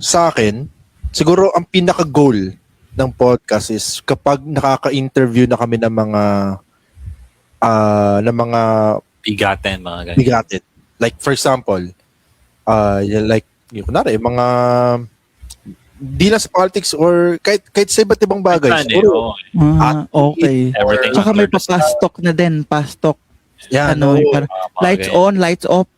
sa akin, siguro ang pinaka-goal ng podcast is kapag nakaka-interview na kami ng mga Bigatin, mga ganyan. bigatin. Like, for example, like, yung kunwari, mga di lang sa politics or kahit sa iba't ibang bagay. Minsan, Siguro, Okay. Everything Tsaka may under the sun. papastok na din. Pastok. yan, Ano, no, yung parang Mga lights bagay. on, lights off,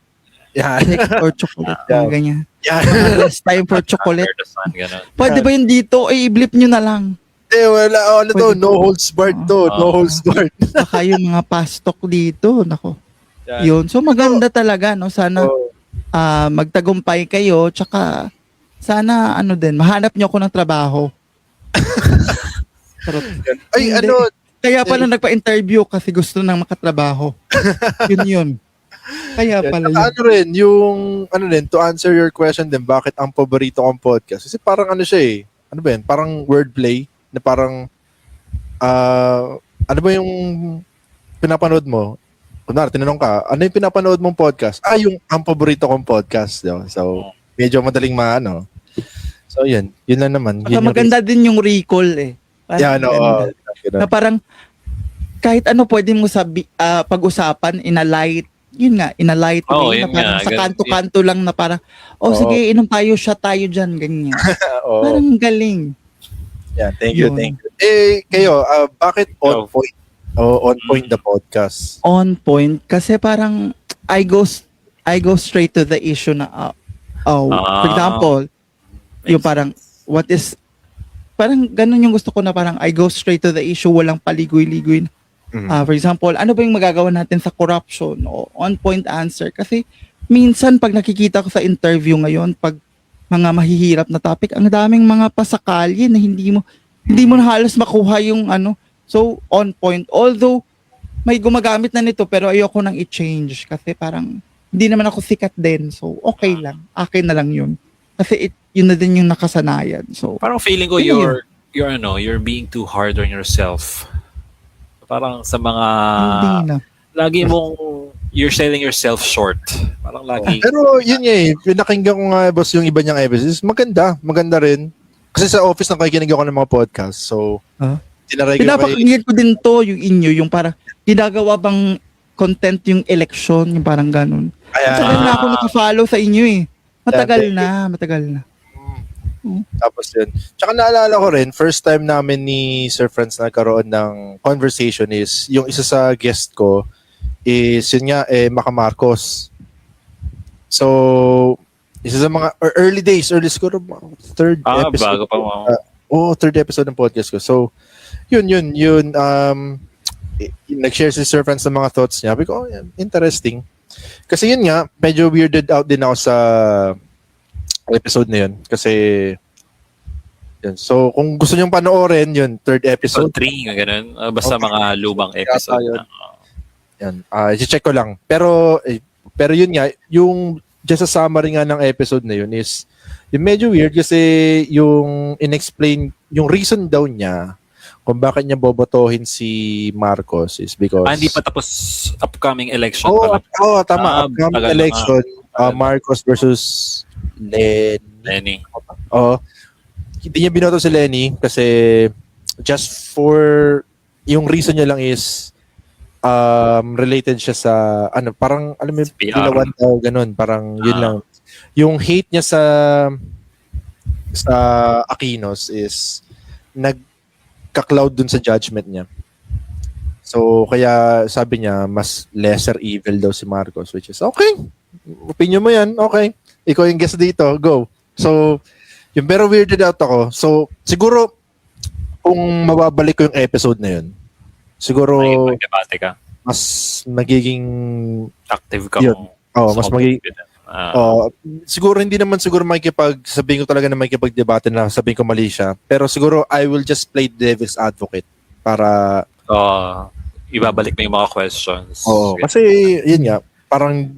yan, sex or chocolate. Yeah. Mga ganyan. yan. Last time for chocolate. Under the sun, ganun. Pwede ba yun dito? I-blip nyo na lang. Wala, ano to, Pwede. no holds barred to, no holds barred. Baka yung mga pastok dito. Nako. Yun. So maganda talaga, no? Sana So, magtagumpay kayo. Tsaka sana ano din, mahanap nyo ako ng trabaho. Charot. ay, Hindi. ano, Kaya pala nagpa-interview kasi gusto nang makatrabaho. Yun. Kaya pala yun. ano rin, yung, ano rin, to answer your question din, bakit ang paborito kong podcast? Kasi parang ano siya ano ba yun, parang wordplay, na parang, ano ba yung pinapanood mo? Kunwari, tinanong ka, ano yung pinapanood mong podcast? Yung ang paborito kong podcast. Diba? So, medyo madaling maano. So, yun lang naman. Saka maganda din yung recall Parang ganda. Na parang kahit ano pwede mo pag-usapan in a light, in a light Oo, way, na yun parang nga, sa ganun kanto-kanto lang na parang, sige, inom tayo, shot tayo dyan, ganyan. Oo. Parang galing. Yeah, thank you. Yun. Kayo, bakit on Go. point? On point the podcast? On point, kasi parang I go straight to the issue na, for example, yung parang, parang ganun yung gusto ko na parang I go straight to the issue, walang paligoy-ligoy. For example, ano ba yung magagawa natin sa corruption? O on-point answer. Kasi minsan pag nakikita ko sa interview ngayon, pag mga mahihirap na topic, ang daming mga pasakalye na hindi mo na halos makuha yung ano. So, on point. Although, may gumagamit na nito pero ayoko nang i-change kasi parang hindi naman ako sikat din. So, okay lang. Akin na lang yun. Kasi yun na din yung nakasanayan. So, Parang feeling ko Yun you're being too hard on yourself. Parang sa mga hindi na. lagi mong you're selling yourself short. Parang lagi. Pero yun pinakinggan ko nga boss yung iba niyang episodes. Maganda rin. Kasi sa office nakikinig ako ng mga podcast. So, tinaray ko Pinapakinggan ko din to, yung inyo, yung parang ginagawa bang content yung election, yung parang ganun. Matagal na ako nakafollow sa inyo Matagal na. Tapos yun. Tsaka naalala ko rin, first time namin ni Sir Franz nagkaroon ng conversation is, yung isa sa guest ko is, yun nga, Maca Marcos. So, isa sa mga early siguro, third episode. Bago pa mo. Third episode ng podcast ko. So, yun, nag-share si Sir Franz ng mga thoughts niya. Sabi ko, interesting. Kasi yun nga, medyo weirded out din ako sa episode na yun. Kasi, yun. So, kung gusto nyong panoorin, yun, third episode. 3, ganun. Basta Okay. mga lumang episode. Yun. Yan. I-check ko lang. Pero yun nga, yung just sa summary nga ng episode na yun is, yung medyo weird kasi yung in-explain, yung reason daw niya kung bakit niya bobotohin si Marcos is because... Hindi pa tapos upcoming election. Tama. Upcoming tagal na election, Marcos versus Lenny. Hindi niya binoto si Lenny kasi just for yung reason niya lang is related siya sa parang alam mo PR. dilawan daw ganun, parang yun lang. Yung hate niya sa Aquinos is nagka-cloud dun sa judgment niya. So kaya sabi niya mas lesser evil daw si Marcos, which is okay. Opinion mo yan, okay. Ikaw yung guest dito, go. So, yung pero weirded out ako. So, siguro, kung mababalik ko yung episode na yun, siguro, May debate ka. mas magiging, Active ka Yun. mo. mas magiging, Siguro hindi naman siguro sabihin ko talaga na makikipag-debate na sabihin ko mali siya. Pero siguro I will just play devil's advocate para ibabalik mo yung mga questions. kasi yun nga, parang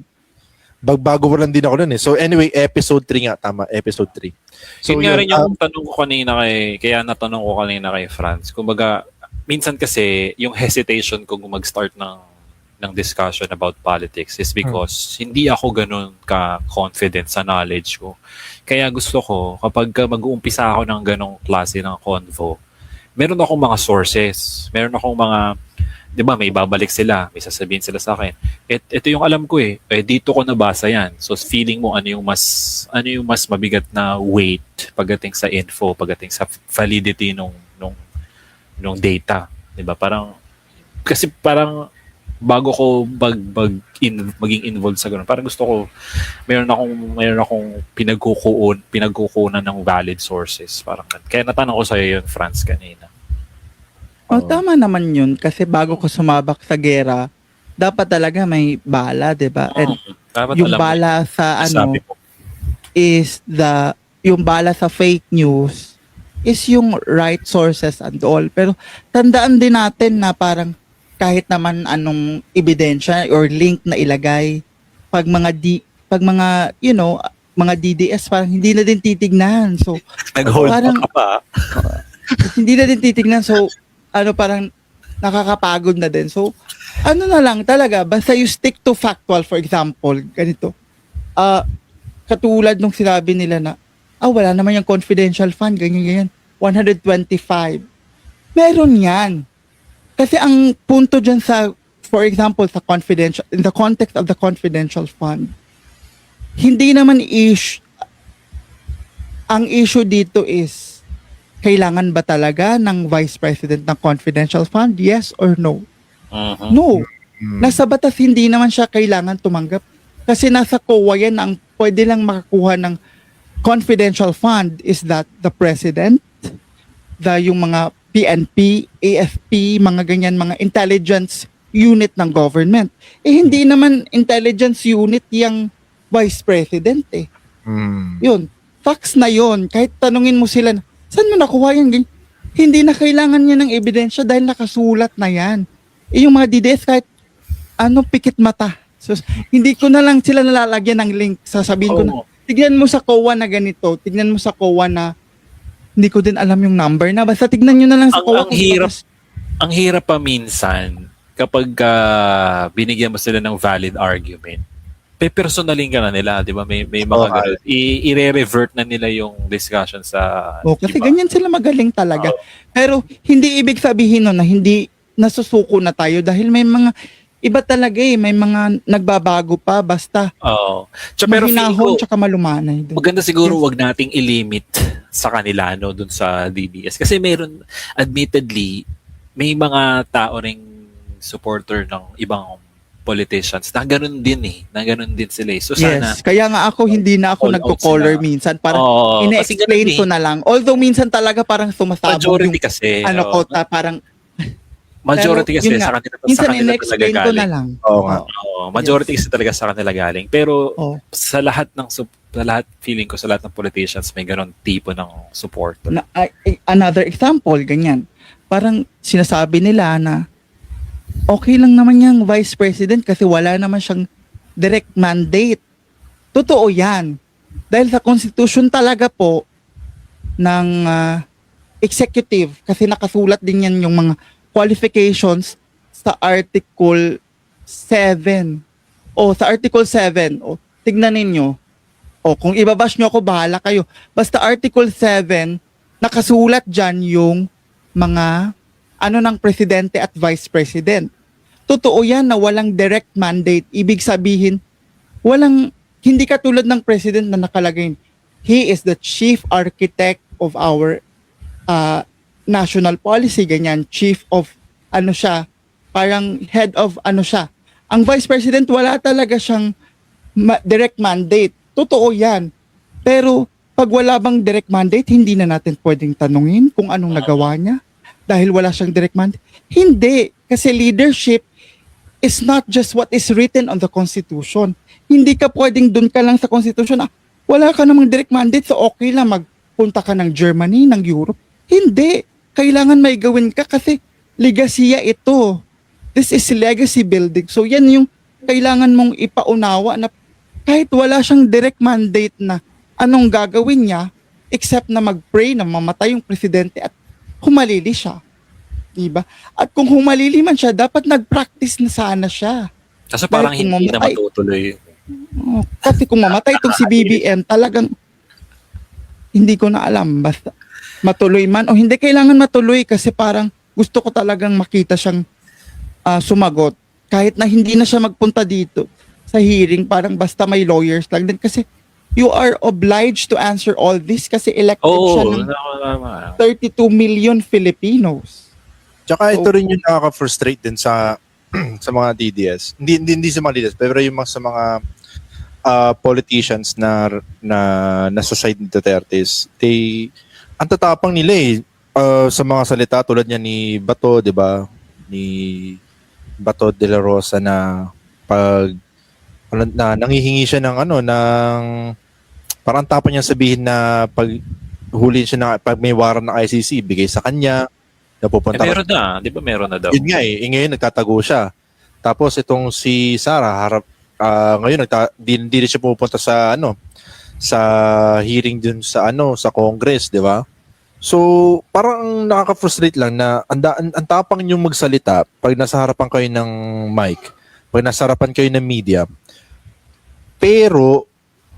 bago lang din ako nun eh. So anyway, episode 3 nga, tama, episode 3. So yun nga rin yung tanong ko kanina kaya natanong ko kanina kay Franz. Kumbaga, minsan kasi yung hesitation ko mag-start ng discussion about politics is because hindi ako ganun ka-confident sa knowledge ko. Kaya gusto ko, kapag mag-uumpisa ako ng ganong klase ng convo, meron akong mga sources, meron akong mga, di ba, may babalik sila, may sasabihin sila sa akin. Ito yung alam ko dito ko nabasa yan. So feeling mo ano yung mas mabigat na weight pagdating sa info, pagdating sa validity nung data, di ba? Kasi bago ko maging involved sa ganun, parang gusto ko meron akong pinagkukunan ng valid sources, parang ganun. Kaya natanong ko sa iyo yun, Franz, kanina. Tama naman yun kasi bago ko sumabak sa gera, dapat talaga may bala, 'di ba? And Dapat yung alam mo bala sa sabi mo. is yung bala sa fake news is yung right sources and all. Pero tandaan din natin na parang kahit naman anong ebidensya or link na ilagay, pag mga mga DDS parang hindi na din titignan. So Nag-hold parang ka pa. hindi na din titignan. So parang nakakapagod na din. So na lang talaga, basta you stick to factual. For example, ganito. Katulad nung sinabi nila na wala naman yung confidential fund, ganyan. 125. Meron yan. Kasi ang punto dyan for example, in the context of the confidential fund, hindi naman ang issue dito is, kailangan ba talaga ng Vice President ng confidential fund? Yes or no? No. Nasa batas, hindi naman siya kailangan tumanggap. Kasi nasa COA yan, ang pwede lang makakuha ng confidential fund is that the President, yung mga PNP, AFP, mga ganyan, mga intelligence unit ng government. Hindi naman intelligence unit yung Vice President eh. Yun. Facts na yun. Kahit tanungin mo sila, saan mo nakuha yan? Hindi na kailangan niya ng ebidensya dahil nakasulat na yan. Yung mga DDS kahit pikit mata. So, hindi ko na lang sila nalalagyan ng link. Sasabihin ko na, tignan mo sa COA na ganito, tignan mo sa COA na hindi ko din alam yung number na. Basta tignan nyo na lang sa COA. Ang hirap pa minsan kapag binigyan mo sila ng valid argument. Pe-personalin ka na nila, di ba? May mga ganun. I-re-revert na nila yung discussion sa kasi ganyan sila magaling talaga. Pero hindi ibig sabihin na hindi nasusuko na tayo dahil may mga iba talaga may mga nagbabago pa basta pero mahinahon tsaka malumanay. Maganda siguro wag nating ilimit sa kanila dun sa DDS. Kasi admittedly, may mga tao ring supporter ng ibang politicians na ganun din sila eh. So sana, yes, kaya nga ako hindi na ako nagko-color minsan. Parang ine-explain ko na lang. Although minsan talaga parang sumasabog majority kasi. Parang majority kasi sa kanila in-explain talaga ko na galing. lang. Majority kasi talaga sa kanila galing. Pero sa lahat feeling ko sa lahat ng politicians may ganon tipo ng support. Another example, ganyan. Parang sinasabi nila na okay lang naman yung Vice President kasi wala naman siyang direct mandate. Totoo yan. Dahil sa Constitution talaga po ng executive, kasi nakasulat din yan yung mga qualifications sa Article 7. Sa Article 7, tignan ninyo. Kung ibabash nyo ako, bahala kayo. Basta Article 7, nakasulat dyan yung mga ng presidente at vice president. Totoo yan na walang direct mandate. Ibig sabihin, hindi katulad ng president na nakalagay, he is the chief architect of our national policy, ganyan, chief of, parang head of, siya. Ang vice president, wala talaga siyang direct mandate. Totoo yan. Pero, pag wala bang direct mandate, hindi na natin pwedeng tanungin kung anong nagawa niya dahil wala siyang direct mandate. Hindi. Kasi leadership is not just what is written on the Constitution. Hindi ka pwedeng dun ka lang sa constitution. Wala ka namang direct mandate, so okay lang magpunta ka ng Germany, ng Europe. Hindi. Kailangan may gawin ka kasi legasiya ito. This is legacy building. So yan yung kailangan mong ipaunawa na kahit wala siyang direct mandate na anong gagawin niya except na mag-pray na mamatay yung presidente at humalili siya. Diba? At kung humalili man siya, dapat nag-practice na sana siya. Kasi parang Dahil kung hindi na mamatay- matutuloy. Kasi kung mamatay itong si BBM, talagang hindi ko na alam. Basta matuloy man o hindi kailangan matuloy kasi parang gusto ko talagang makita siyang sumagot. Kahit na hindi na siya magpunta dito sa hearing, parang basta may lawyers lang din. Kasi you are obliged to answer all this kasi elected siya Oo. ng 32 million Filipinos. Tsaka ito rin yung nakaka-frustrate din sa sa mga DDS. Hindi sa mga DDS, pero yung sa mga politicians na nasa side ni Duterte's, ang tatapang nila sa mga salita tulad niya ni Bato, 'di ba? Ni Bato de la Rosa na nanghihingi siya ng parang tapang niya sabihin na pag huli siya pag may warrant ng ICC, bigay sa kanya, napupunta Meron na. Di ba meron na daw? yun nga ngayon nagtatago siya. Tapos itong si Sara ngayon hindi rin siya pupunta sa sa hearing dun sa sa Congress, 'di ba? So, parang nakaka-frustrate lang na ang tapang niyong magsalita pag nasa harapan kayo ng mic, pag nasa harapan kayo ng media. Pero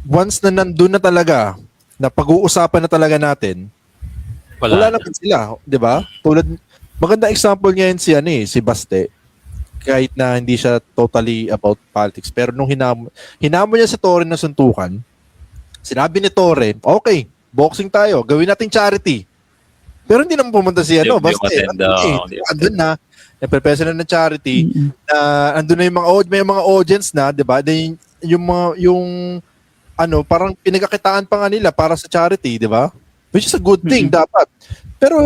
once na nandun na talaga, na pag-uusapan na talaga natin, wala naman sila, 'di ba? Maganda example niya yun si Baste. Kahit na hindi siya totally about politics, pero nung hinamo niya si Torre na suntukan, sinabi ni Torre, okay, boxing tayo, gawin nating charity. Pero hindi naman pumunta si Baste. Andun na, nagpe-presa na ng charity, na andun na yung may mga audience na, 'di ba? Then yung parang pinagkakitaan pa nga nila para sa charity, 'di ba? Which is a good thing dapat. Pero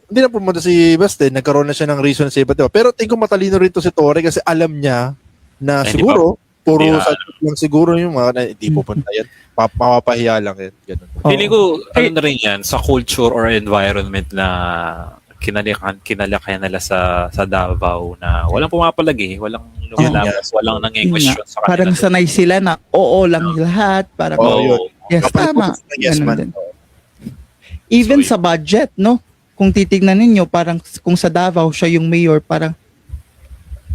hindi na pumunta si Baste, nagkaroon na siya ng reason sa iba, 'di ba? Pero tingin ko matalino rin to si Torre kasi alam niya na siguro puro sa lang siguro yung mga hindi pupunta yan. Mapapahiya lang yan. Ganun. Feeling ko, na rin yan, sa culture or environment na kinalakayan nila sa Davao na walang pumapalagi, walang lumalabas, walang nanging-question sa kanila. Parang sanay sila na oo lang lahat. Parang, yun. yes, Kapag tama. yes, Ganun man. din. Even sa budget, no? Kung titignan ninyo, parang kung sa Davao siya yung mayor, parang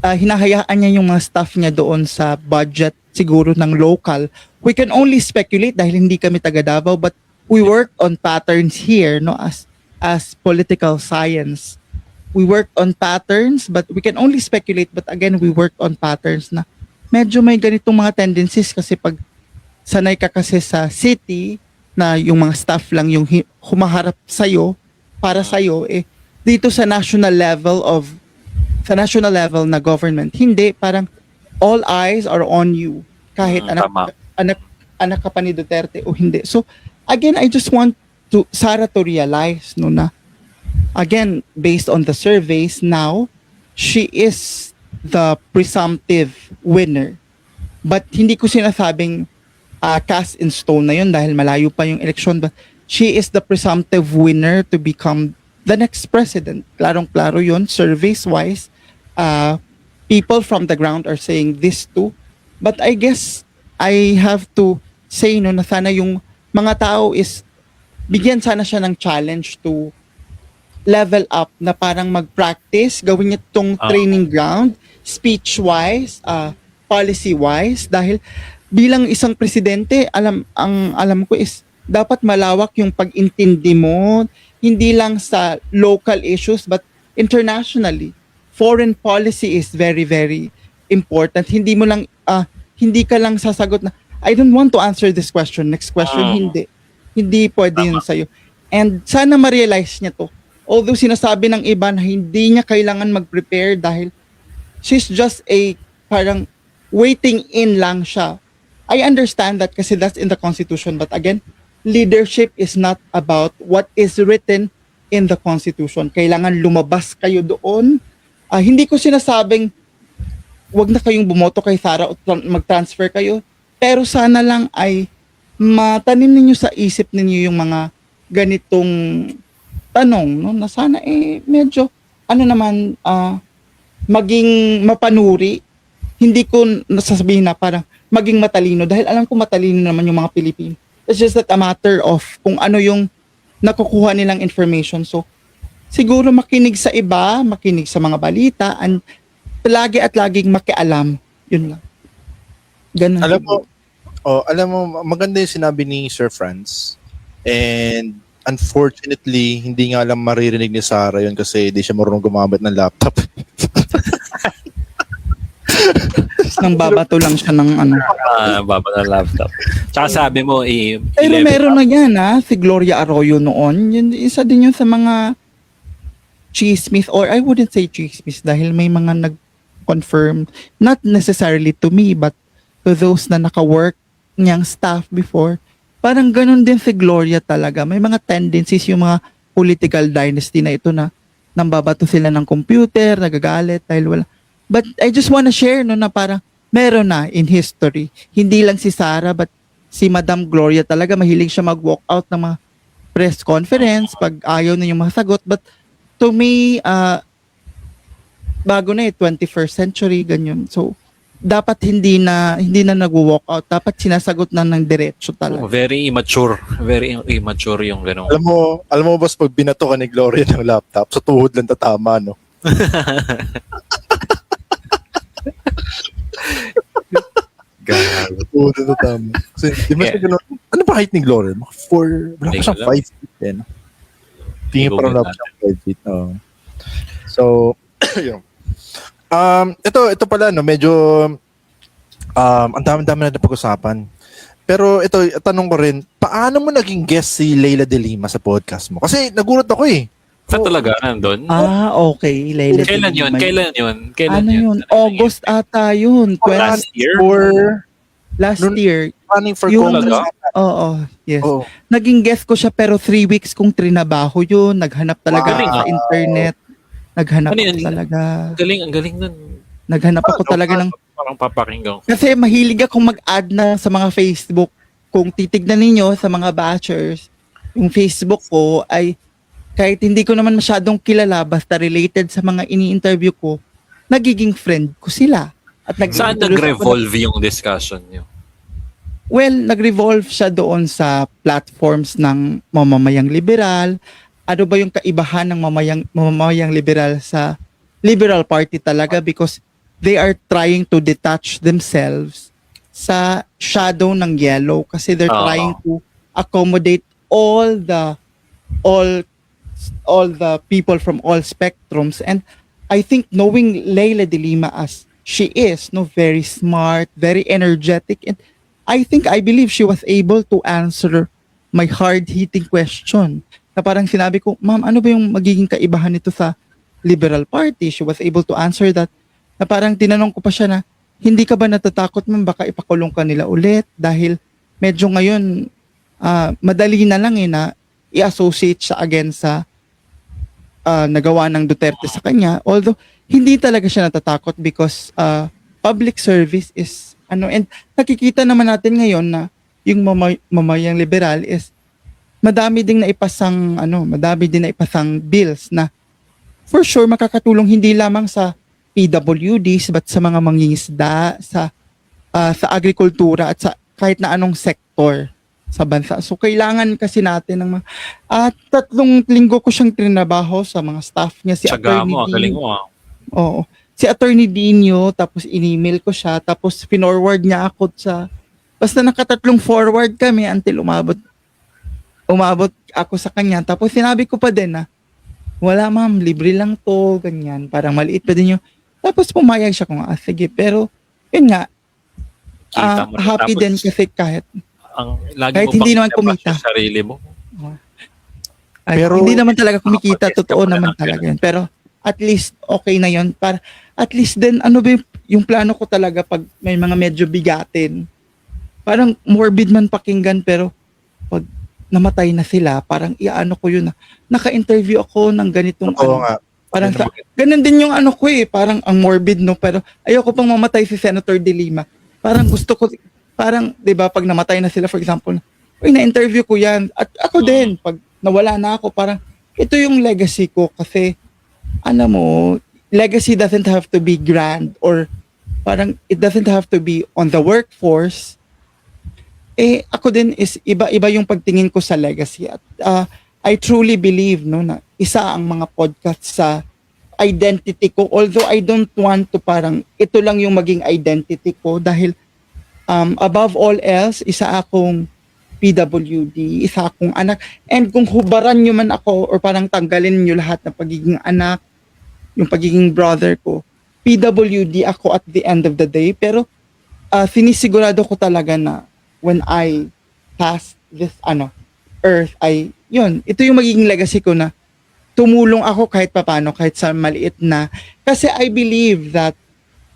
hinahayaan niya yung mga staff niya doon sa budget siguro ng local. We can only speculate dahil hindi kami taga Davao, but we work on patterns here, no, as political science. We work on patterns, but we can only speculate, but again, we work on patterns na medyo may ganitong mga tendencies kasi pag sanay ka kasi sa city na yung mga staff lang yung humaharap sa'yo, para sa'yo, dito sa national level na government, hindi, parang all eyes are on you. Kahit anak ka pa ni Duterte o hindi. So, again, I just want Sara to realize, no, na, again, based on the surveys now, she is the presumptive winner. But hindi ko sinasabing cast in stone na yun dahil malayo pa yung election, but she is the presumptive winner to become the next president. Klarong-klaro yun, surveys-wise. People from the ground are saying this too. But I guess I have to say na sana yung mga tao is bigyan sana siya ng challenge to level up na parang mag-practice, gawin niya tong training ground, speech-wise, policy-wise, dahil bilang isang presidente, alam ko is dapat malawak yung pag-intindi mo, hindi lang sa local issues but internationally. Foreign policy is very, very important. Hindi ka lang sasagot na, I don't want to answer this question. Next question, hindi. Hindi pwede yun sa'yo. And sana ma-realize niya to. Although sinasabi ng iba na hindi niya kailangan mag-prepare dahil she's just parang waiting in lang siya. I understand that kasi that's in the Constitution. But again, leadership is not about what is written in the Constitution. Kailangan lumabas kayo doon. Hindi ko sinasabing wag na kayong bumoto kay Sara o mag-transfer kayo. Pero sana lang ay matanim ninyo sa isip ninyo yung mga ganitong tanong, no? Na sana medyo ano naman maging mapanuri. Hindi ko nasasabihin na parang maging matalino dahil alam ko matalino naman yung mga Pilipino. It's just that a matter of kung ano yung nakukuha nilang information. So siguro makinig sa iba, makinig sa mga balita, and lagi at laging makialam. Yun lang. Ganun. Alam mo, maganda yung sinabi ni Sir Franz. And unfortunately, hindi nga lang maririnig ni Sarah yun kasi hindi siya marunong gumamit ng laptop. Nang babato lang siya ng ano. Baba na laptop. Tsaka sabi mo, Pero meron na yan si Gloria Arroyo noon. Yun, isa din yun sa mga chismis, or I wouldn't say chismis dahil may mga nag-confirm, not necessarily to me, but to those na naka-work niyang staff before. Parang ganun din si Gloria talaga. May mga tendencies yung mga political dynasty na ito na nambabato sila ng computer, nagagalit dahil wala. But I just wanna share na parang meron na in history. Hindi lang si Sarah but si Madam Gloria talaga mahilig siya mag-walk out ng mga press conference pag ayaw na yung masagot. But to me, bago na 21st century, ganyan. So, dapat hindi na nag-walk out. Dapat sinasagot na ng diretso talaga. very immature. Very immature yung gano'n. Alam mo boss, pag binato ka ni Gloria ng laptop, sa tuhod lang tatama, no? Tuhod lang tatama. Kasi, di ba siya gano'n? Ano ba height ni Gloria? Wala pa siyang 5 feet, eh, no? Tingin pa rin wala pa siyang 5 feet. So, yun. Ito pala, no, medyo ang dami-dami na pag-usapan. Pero ito, tanong ko rin, paano mo naging guest si Leila de Lima sa podcast mo? Kasi nagulat ako eh. Talaga, nandun? Okay. Leila. Kailan yun? Ano yun? August ata yun. Last year? Last year. Running for Yung, Congress. Oo, yes. Oh. Naging guest ko siya pero 3 weeks kong trinabaho yun. Naghanap talaga Wow. sa internet. Naghanap Ano ako yun? talaga. Ang galing nun. Naghanap ako talaga ng... Parang papakinggan ko. Kasi mahilig akong mag-add na sa mga Facebook. Kung titignan ninyo sa mga batchers, yung Facebook ko ay kahit hindi ko naman masyadong kilala, basta related sa mga ini-interview ko, nagiging friend ko sila. At Saan nag-revolve yung discussion nyo? Well, nag-revolve siya doon sa platforms ng mamamayang liberal. Ano ba yung kaibahan ng mamamayang liberal sa Liberal Party talaga, because they are trying to detach themselves sa shadow ng yellow kasi they're trying to accommodate all the people from all spectrums. And I think knowing Leila de Lima as she is, very smart, very energetic, and I believe she was able to answer my hard-hitting question. Na parang sinabi ko, ma'am, ano ba yung magiging kaibahan nito sa Liberal Party? She was able to answer that. Na parang tinanong ko pa siya na, hindi ka ba natatakot, ma'am, baka ipakulong ka nila ulit? Dahil medyo ngayon, madali na lang na i-associate siya again sa nagawa ng Duterte sa kanya. Although, hindi talaga siya natatakot because public service is, and nakikita naman natin ngayon na yung mamayang liberal is madami ding naipasang bills na for sure makakatulong hindi lamang sa PWDs but sa mga mangingisda, sa agrikultura at sa kahit na anong sektor sa bansa. So kailangan kasi natin ng 3 linggo ko siyang trinabaho sa mga staff niya, si Tsaga Attorney mo, galing Dean. mo. Oo. Si Attorney Dino, tapos in-email ko siya, tapos pinorward niya ako basta naka3 forward kami until umabot ako sa kanya. Tapos sinabi ko pa din na, wala ma'am, libre lang to, ganyan. Parang maliit pa din yung, tapos pumayag siya kung sige. Pero, yun nga, Kita mo na. happy Tapos, din kasi kahit lagi kahit mo hindi bang naman pinabasa kumita. sa sarili mo? Pero- hindi naman talaga kumikita, Kapag totoo isa pa naman lang talaga yun. Pero at least okay na yun. Para, at least din, ano ba yung plano ko talaga pag may mga medyo bigatin. Parang morbid man pakinggan, pero pag namatay na sila, parang iano ko yun na naka-interview ako ng ganitong Oo nga. parang Yun ganun din yung ano ko parang ang morbid, no, pero ayoko pang mamatay si Senator De Lima. Parang gusto ko parang, di ba, pag namatay na sila, for example, uy, na-interview ko yan. At ako din, pag nawala na ako, parang, ito yung legacy ko kasi, mo, legacy doesn't have to be grand or parang it doesn't have to be on the workforce. Ako din is iba-iba yung pagtingin ko sa legacy. At I truly believe no na isa ang mga podcast sa identity ko. Although I don't want to parang ito lang yung maging identity ko dahil above all else, isa akong PWD, isa akong anak. And kung hubaran nyo man ako or parang tanggalin nyo lahat ng pagiging anak, yung pagiging brother ko, PWD ako at the end of the day. Pero sinisigurado ko talaga na when I pass this earth, ito yung magiging legacy ko na tumulong ako kahit papano, kahit sa maliit na. Kasi I believe that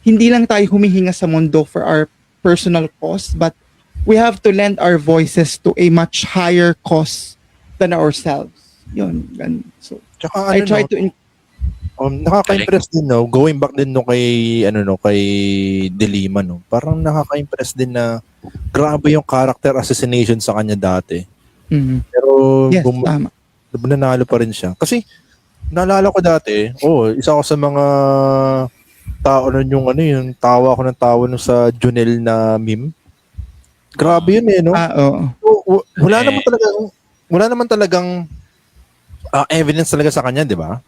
hindi lang tayo humihinga sa mundo for our personal cause, but we have to lend our voices to a much higher cause than ourselves. Yun. So, Tsaka, I try to... nakaka-impress din, no? Going back din kay De Lima, no? Parang nakaka-impress din na grabe yung character assassination sa kanya dati. Pero, yes, tama. nanalo pa rin siya. Kasi, naalala ko dati, isa ako sa mga tao nun yung tawa ko ng tawa nun sa Junel na meme. Grabe yun no? Oo. Wala naman talagang evidence talaga sa kanya, di ba?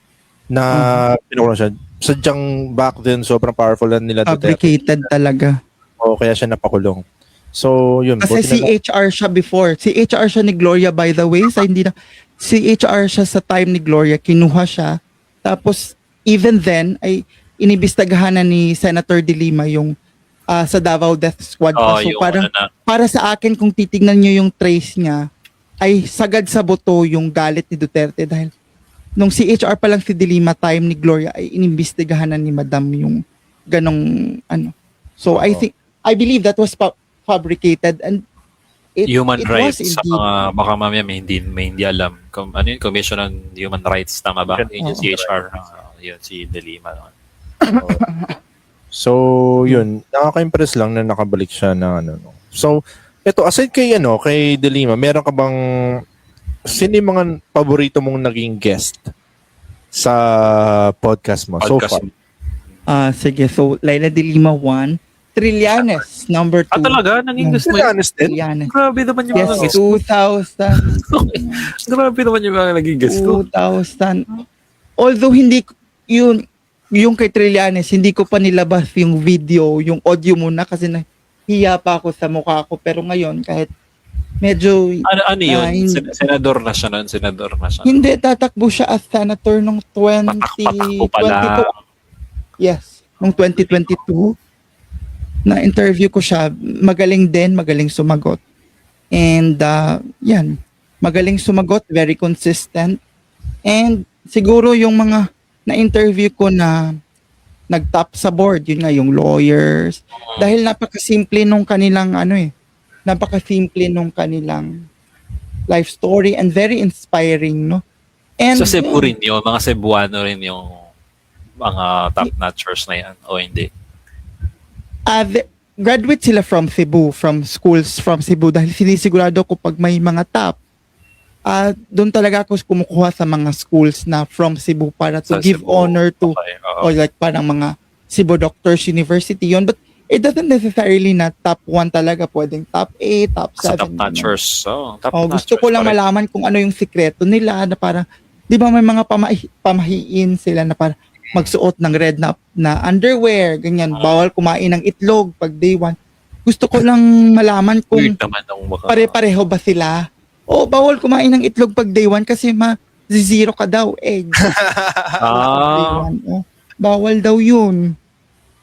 Na pinukulang siya. Sadyang back then, sobrang powerful na nila Duterte. Fabricated talaga. Kaya siya napakulong. So, yun. Kasi si HR siya before. Si HR siya ni Gloria, by the way. Si HR siya sa time ni Gloria. Kinuha siya. Tapos, even then, ay inibistagahan na ni Senator De Lima yung sa Davao Death Squad. So, parang, para sa akin, kung titignan nyo yung trace niya, ay sagad sa boto yung galit ni Duterte dahil nung si HR pa lang si De Lima, time ni Gloria, ay inimbestigahan na ni Madam yung ganong So, I believe that was fabricated and human it rights was sa indeed. mga baka mamaya may hindi alam yung Commission on Human Rights, tama ba? Yun yung CHR, yun si De Lima. So, yun, nakaka-impress lang na nakabalik siya na So, ito, aside kay De Lima, meron ka bang sino yung mga paborito mong naging guest sa podcast mo so far? Sige, so Laila De Lima 1, Trillanes number 2. Talaga? Naging guest mo yun? Trillanes. Grabe naman yung mga Yes, guest ko. 2000. Grabe naman yung mga naging guest ko. 2000. Although hindi yung kay Trillanes, hindi ko pa nilabas yung video, yung audio muna kasi nahiya pa ako sa mukha ko. Pero ngayon, kahit medyo... Ano yun? hindi, Senador na siya noon? Senador na siya. hindi, tatakbo siya as senator nung Patakbo pala. 2022. Yes, nung 2022. Na-interview ko siya. Magaling din, magaling sumagot. And yan, magaling sumagot, very consistent. And siguro yung mga na-interview ko na nag-top sa board, yun nga, yung lawyers. Dahil napakasimple nung kanilang napakasimple nung kanilang life story and very inspiring, no? And Sa Cebu rin yun, mga Cebuano rin yung mga top-notchers na yan, o hindi? Graduate sila from Cebu, from schools from Cebu, dahil sinisigurado ko pag may mga top, doon talaga ako kumukuha sa mga schools na from Cebu para to Sa give Cebu. honor to, Okay, or like parang mga Cebu Doctors University yun. But it doesn't necessarily na top 1 talaga. Pwedeng top 8, top 7. Sa top-notchers. Gusto ko lang malaman kung ano yung sikreto nila na parang, di ba may mga pamahiin sila na parang magsuot ng red na underwear, ganyan. Bawal kumain ng itlog pag day 1. Gusto ko lang malaman kung Weird naman ng mga... pare-pareho ba sila. O bawal kumain ng itlog pag day 1 kasi zero ka daw egg. Day 1. Bawal daw yun.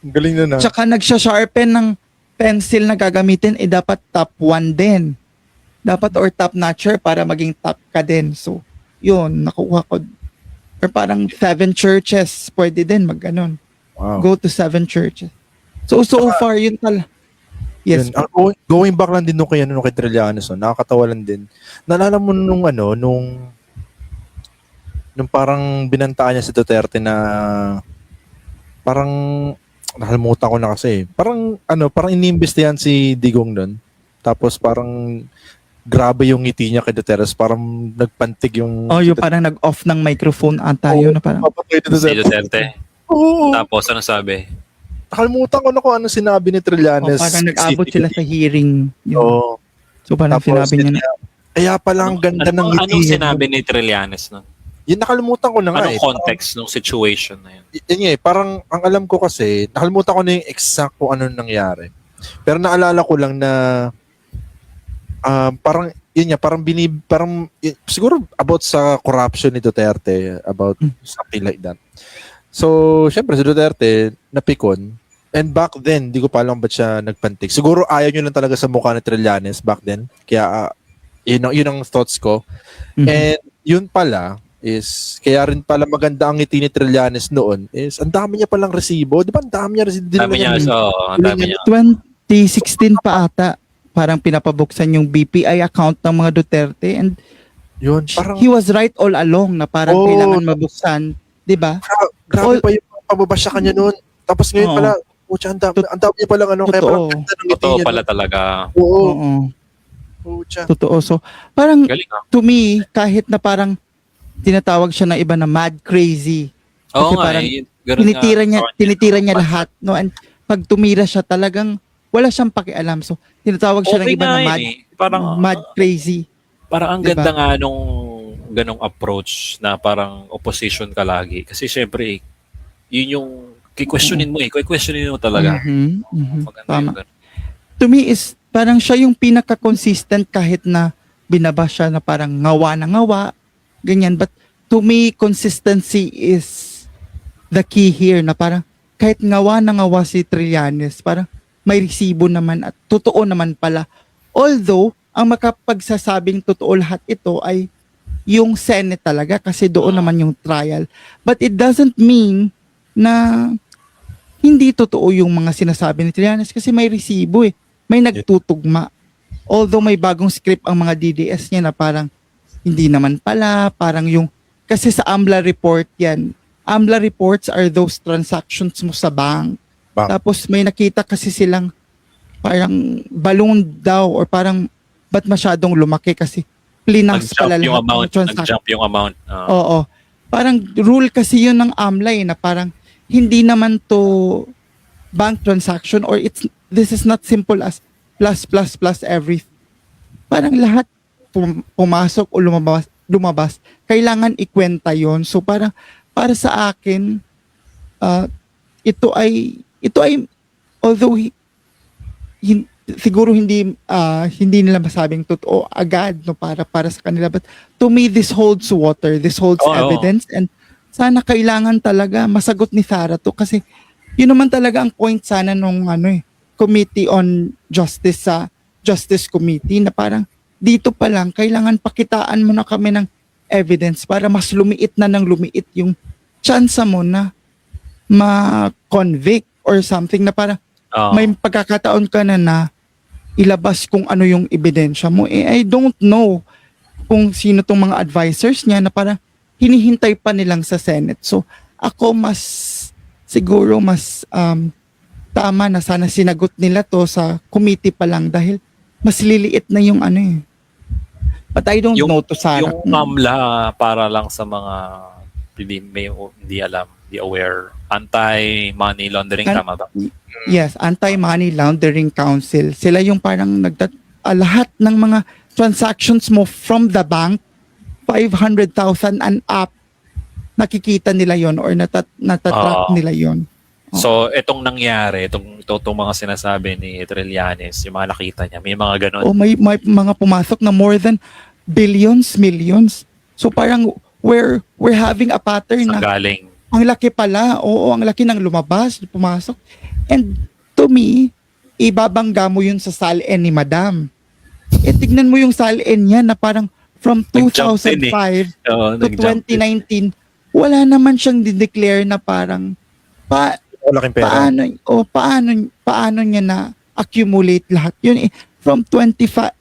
Galing na. Tsaka nagsha-sharpen ng pencil na gagamitin, dapat top 1 din. Dapat or top notcher para maging top ka din. So, yun, nakuha ko. Or parang 7 churches, pwede din mag-ganon. Wow. Go to 7 churches. So far, yun pala. Yes. Yun, going back lang din nung kay Trillanes, nakakatawa lang din. Naalala mo nung parang binantaan niya si Duterte na parang nakalimutan ko na kasi. Parang inimbestihan si Digong nun. Tapos parang grabe yung ngiti niya kay Duterte. Parang nagpantig yung... Oh, yung parang nag-off ng microphone ata yun na parang, Papatay ni Si Duterte. Oo. Tapos ano sabi? Nakalimutan ko na kung ano sinabi ni oh, Trillanes. parang nag-abot sila sa hearing. Yun. Oo. So parang Tapos, sinabi niya na, kaya pala ang ganda ng ngiti. Anong sinabi ni Trillanes nun? Yun, nakalimutan ko na nga Anong context ng situation na yun? Yun nga eh, parang ang alam ko kasi, nakalimutan ko na yung exact kung ano nangyari. Pero naalala ko lang na parang yun nga, siguro about sa corruption ni Duterte, about something like that. So, syempre si Duterte napikon. And back then, di ko pa alam ba't siya nagpantig. Siguro ayaw nyo lang talaga sa mukha ni Trillanes back then. Kaya yun ang thoughts ko. And yun pala is, kaya rin pala maganda ang ngiti ni Trillanes noon is, ang dami niya palang resibo. Di ba ang dami niya resibo? Dami niya, ang dami niya. 2016 pa ata, parang pinapabuksan yung BPI account ng mga Duterte and Yun, parang he was right all along na parang Oh. kailangan mabuksan, 'di ba? grabe all- pa yung pababasya kanya noon. Tapos ngayon Oo. pala, pucha, ang dami niya palang ano, kaya Totoo. parang ganda ng ngiti Totoo niya. pala talaga. Oo, Oo, pucha. totoo. So, parang Galing ah. to me, kahit na parang tinatawag siya ng iba na mad crazy, Oo Kasi nga, parang ganun tinitira nga. niya, tinitira niya lahat, no? And pag tumira siya talagang wala siyang pakialam. So, tinatawag siya ng Okay iba nga na yun mad, eh. Parang, mad crazy. parang ang Diba? ganda nga nung ganong approach na parang opposition ka lagi. Kasi syempre, yun yung questionin mo eh. Questionin mo talaga. Mhm, mhm. Maganda Tama. yung ganun. To me is parang siya yung pinaka-consistent kahit na binaba siya na parang ngawa na ngawa, ganyan. But to me, consistency is the key here na parang kahit ngawa na ngawa si Trillanes, parang may resibo naman at totoo naman pala. Although, ang makapagsasabing totoo lahat ito ay yung Senate talaga kasi doon naman yung trial. But it doesn't mean na hindi totoo yung mga sinasabi ni Trillanes kasi may resibo eh. May nagtutugma. Although may bagong script ang mga DDS niya na parang hindi naman pala, parang yung, kasi sa AMLA report yan, AMLA reports are those transactions mo sa bank. Bank. Tapos may nakita kasi silang parang balloon daw or parang ba't masyadong lumaki kasi plinas pala Nag-jump yung lahat ng amount. transaction. Nag-jump yung amount. Oo. Parang rule kasi yun ng AMLA eh, na parang hindi naman to bank transaction or this is not simple as plus every. Parang lahat pumasok o lumabas, kailangan ikwenta yon. So parang para sa akin, ito ay although siguro hindi nila masabing totoo agad no para sa kanila, but to me this holds water, this holds Oo. evidence, and sana kailangan talaga masagot ni Sara to kasi yun naman talaga ang point sana nung Committee on Justice sa Justice Committee na parang dito pa lang kailangan pakitaan mo na kami ng evidence para mas lumiit na ng lumiit yung chance mo na ma-convict or something na parang may pagkakataon ka na ilabas kung ano yung ebidensya mo. I don't know kung sino tong mga advisors niya na parang hinihintay pa nilang sa Senate. So, ako siguro mas tama na sana sinagot nila to sa committee pa lang dahil mas liliit na yung But I don't know to Sara. Yung AMLA para lang sa mga hindi alam, di aware, anti-money laundering, tama ba? Yes, Anti-Money Laundering Council. Sila yung parang lahat ng mga transactions mo from the bank, 500,000 and up, nakikita nila yon or natatrack nila yon. So, itong nangyari, itong mga sinasabi ni Trillanes, yung mga nakita niya, may mga ganun. O may mga pumasok na more than billions, millions. So parang we're having a pattern Saan na galing? ang laki pala, oo, ang laki ng lumabas, pumasok. And to me, ibabangga mo yun sa salin ni Madam. Tignan mo yung salin niya na parang from Nag-jump 2005 Oo, to nag-jump din. 2019, wala naman siyang dineclare na parang Malaking pera. paano niya na accumulate lahat yun from 2005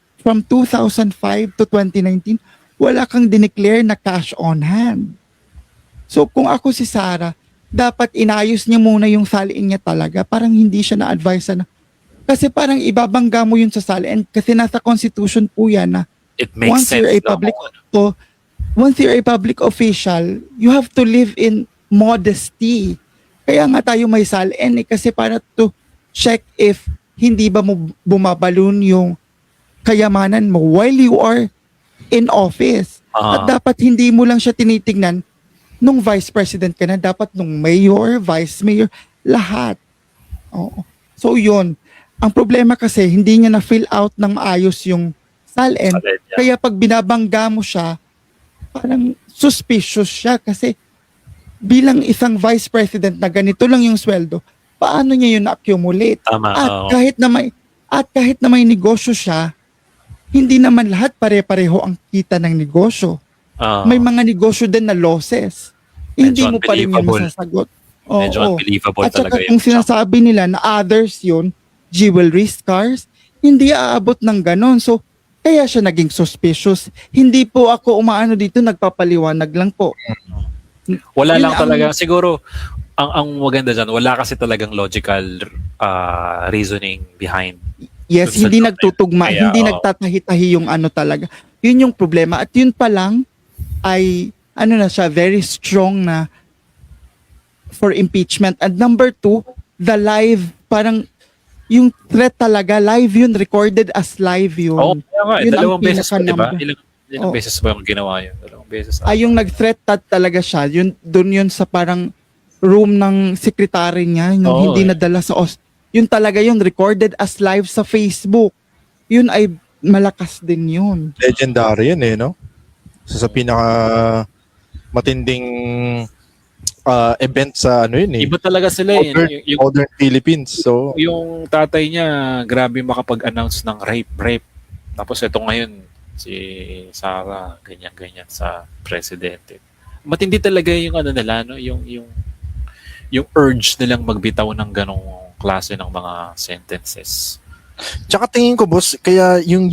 to 2019 wala kang dineclare na cash on hand. So kung ako si Sara, dapat inayos niya muna yung saliin niya talaga. Parang hindi siya na-advise na. Kasi parang ibabangga mo yun sa saliin. Kasi nasa constitution po yan na It makes once sense. you're a no? public once you're a public official, you have to live in modesty. Kaya nga tayo may saliin kasi para to check if hindi ba mo bumabalon yung kayamanan mo while you are in office. At dapat hindi mo lang siya tinitingnan nung vice president ka na, dapat nung mayor, vice mayor, lahat. Oo. So yun. Ang problema kasi, hindi niya na-fill out ng maayos yung SALN. Kaya pag binabangga mo siya, parang suspicious siya kasi bilang isang vice president na ganito lang yung sweldo, paano niya yun na-accumulate? Tama. At oo. kahit na may negosyo siya, hindi naman lahat pare-pareho ang kita ng negosyo. May mga negosyo din na losses. Hindi Medyo mo pa rin yun unbelievable. masasagot. Medyo unbelievable At saka talaga kung yun. sinasabi nila na others yun, jewelry, cars, hindi aabot ng ganon. So, kaya siya naging suspicious. Hindi po ako umaano dito, nagpapaliwanag lang po. Wala Yun lang ang- talaga. Siguro, ang maganda dyan, wala kasi talagang logical reasoning behind. Yes, Dun sa hindi domain. nagtutugma, Kaya, hindi oo. nagtatahi-tahi yung ano talaga. Yun yung problema. At yun pa lang ay, ano na siya, very strong na for impeachment. And number two, the live, parang yung threat talaga, live yun, recorded as live yun. Oo, kaya nga. Yun ang Dalawang beses pa, di ba? pinaka-number. Ilang Oo. beses ba yung ginawa yun? Dalawang beses. Ay, yung nag-threat talaga siya, yun, dun yun sa parang room ng secretary niya, yung Oo, hindi eh. nadala sa yun talaga yun, recorded as live sa Facebook. Yun ay malakas din yun. Legendary yun no? Sa pinaka matinding event sa ano yun Iba talaga sila eh. Yung, Modern Philippines. So, yung tatay niya, grabe makapag-announce ng rape. Tapos ito ngayon, si Sarah, ganyan-ganyan sa presidente. Matindi talaga yung ano nila, no? Yung urge nilang magbitaw ng ganong klase ng mga sentences. tsaka tingin ko boss, kaya yung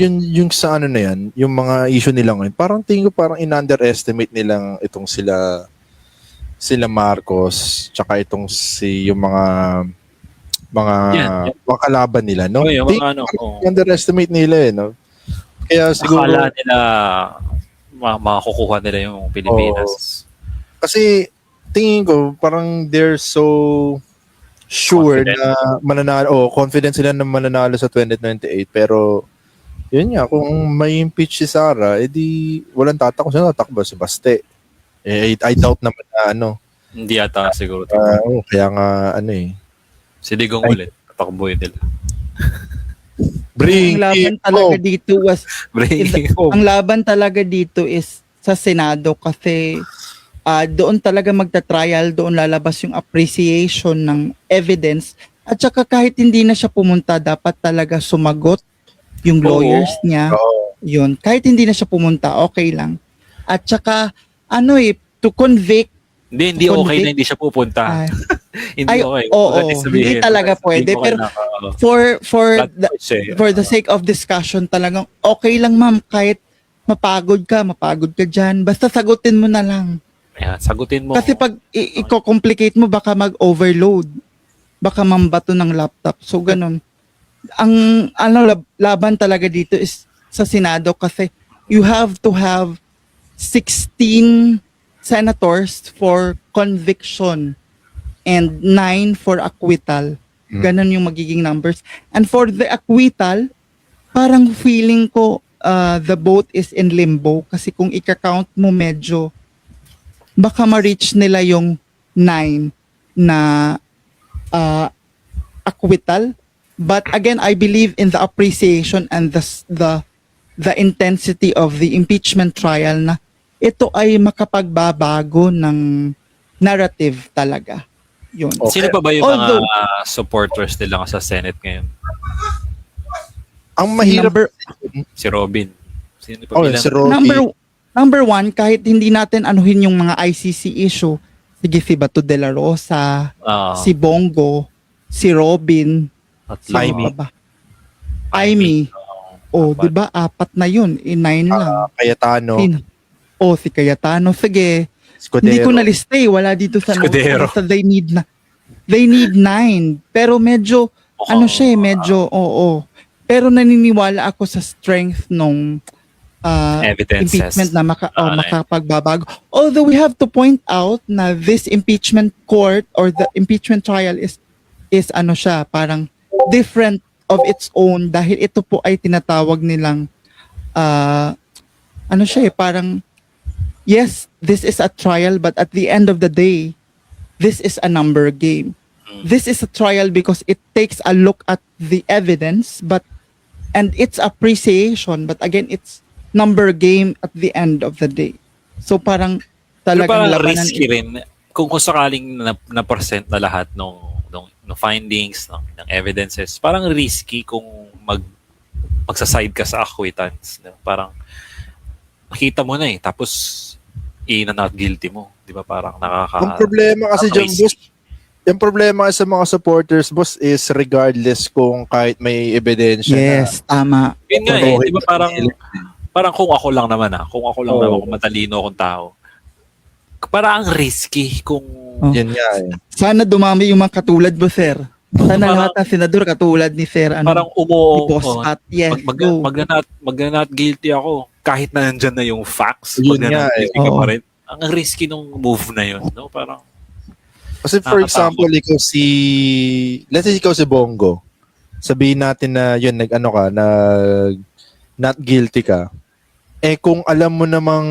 sa ano na yan, yung mga issue nila ngayon, parang tingin ko parang in-underestimate nilang itong sila Marcos, tsaka itong yung Yan. mga kalaban nila, no? Oh, yung Tingin mga ano, ko underestimate nila no? Kaya siguro akala nila makukuha nila yung Pilipinas. kasi tingin ko parang they're so sure Confident. na mananalo, confident sila na mananalo sa 2028, pero yun nga, kung may impeach si Sara, edi walang tatakbo. Sino tatakbo? Si Baste. I doubt naman na ano. Hindi ata siguro. Kaya nga ano Si Digong ulit. Tatakbo yun nila. Bring Ang laban it talaga home. dito was ang laban talaga dito is sa Senado kasi doon talaga magta-trial, doon lalabas yung appreciation ng evidence at saka kahit hindi na siya pumunta, dapat talaga sumagot yung Oo. lawyers niya. Yun, kahit hindi na siya pumunta, okay lang. At saka to convict Hindi okay convict. na hindi siya pupunta. ah, Hindi ay, okay. oo, Magaling sabihin. hindi talaga pwede, Hindi pero kailangan, for the sake of discussion talagang okay lang ma'am kahit mapagod ka dyan, basta sagutin mo na lang. Ayan, sagutin mo. Kasi pag i-complicate mo, baka mag-overload. Baka mambato ng laptop. So, ganun. Ang laban talaga dito is sa Senado kasi you have to have 16 senators for conviction and 9 for acquittal. Ganun yung magiging numbers. And for the acquittal, parang feeling ko the vote is in limbo kasi kung ika-count mo medyo baka ma-reach nila yung 9 na acquittal. But again, I believe in the appreciation and the intensity of the impeachment trial na ito ay makapagbabago ng narrative talaga. Yun. Okay. Sino pa ba yung Although- mga supporters nila sa Senate ngayon? Ang mahirap, Si Robin. Sino pa bilang? si Rocky. Number one, kahit hindi natin anuhin yung mga ICC issue, sige si Bato de la Rosa, si Bongo, si Robin, Tatlo. Aimee. pa ba? Aimee. Oh, di ba? 4 na yun. 9 lang. Cayetano. Si Cayetano. Sige. Hindi ko Escudero. nalista eh. Wala dito sa notes. Escudero. Basta they need 9. Pero medyo, ano siya eh, medyo, oo. Pero naniniwala ako sa strength nung Evidences. impeachment na Ah, makapagbabago. Although we have to point out na this impeachment court or the impeachment trial is ano siya, parang different of its own dahil ito po ay tinatawag nilang ano siya eh, parang yes, this is a trial but at the end of the day, this is a number game. This is a trial because it takes a look at the evidence and its appreciation, but again, it's number game at the end of the day. So parang Pero talagang parang labanan risky rin kung sakaling na percent na lahat ng findings, ng evidences, parang risky kung magsaside ka sa acquittance. No? Parang nakita mo na eh, tapos not guilty mo. Di ba? Parang Ang problema kasi dyan, risky. boss, yung problema sa mga supporters, boss, is regardless kung kahit may ebidensya Yes, tama. Yun nga eh, di ba parang kung ako lang naman kung ako lang Oo. naman, kung matalino akong tao, parang ang risky kung Yun nga eh. Sana dumami yung mga katulad mo, sir. Sana Parang- lahat ng senador katulad ni Sir parang ni Boss oo, Pat. Yes, go. mag-not guilty ako kahit na nandyan na yung facts, Yun mag-not nga eh. guilty ka Oo. pa rin. Ang risky nung move na yun, no? Parang Kasi for Nakakatakot. example, let's say ikaw si Bongo. Sabihin natin na yun, not guilty ka. Eh kung alam mo namang,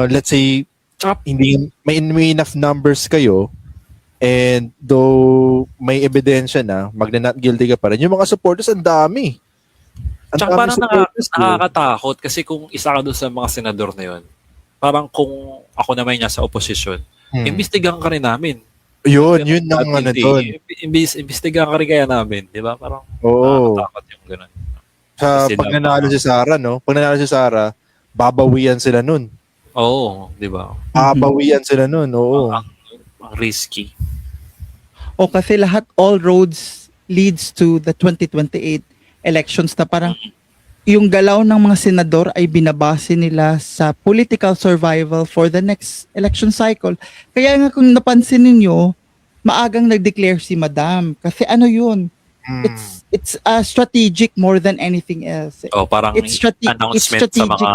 let's say, hindi may enough numbers kayo, and though may ebidensya na, not guilty ka pa rin. Yung mga supporters, ang dami. Ang tsaka dami parang supporters, nakakatakot kasi kung isa ka doon sa mga senador na yun, parang kung ako naman niya sa opposition, imbestigahan ka rin namin. Yun ang ano doon. Imbestigahan ka rin kaya namin, di ba? Parang Oo. nakakatakot yung ganun. Sa Kasi pag nanalo si Sara, no? Pag nanalo si Sara, babawian sila nun. Oo, di ba? Babawian sila nun, oo. Ang risky. O kasi all roads leads to the 2028 elections na parang yung galaw ng mga senador ay binabase nila sa political survival for the next election cycle. Kaya nga kung napansin ninyo, maagang nag-declare si Madam. Kasi ano yun? It's strategic more than anything else. Oh, parang It's announcement sa mga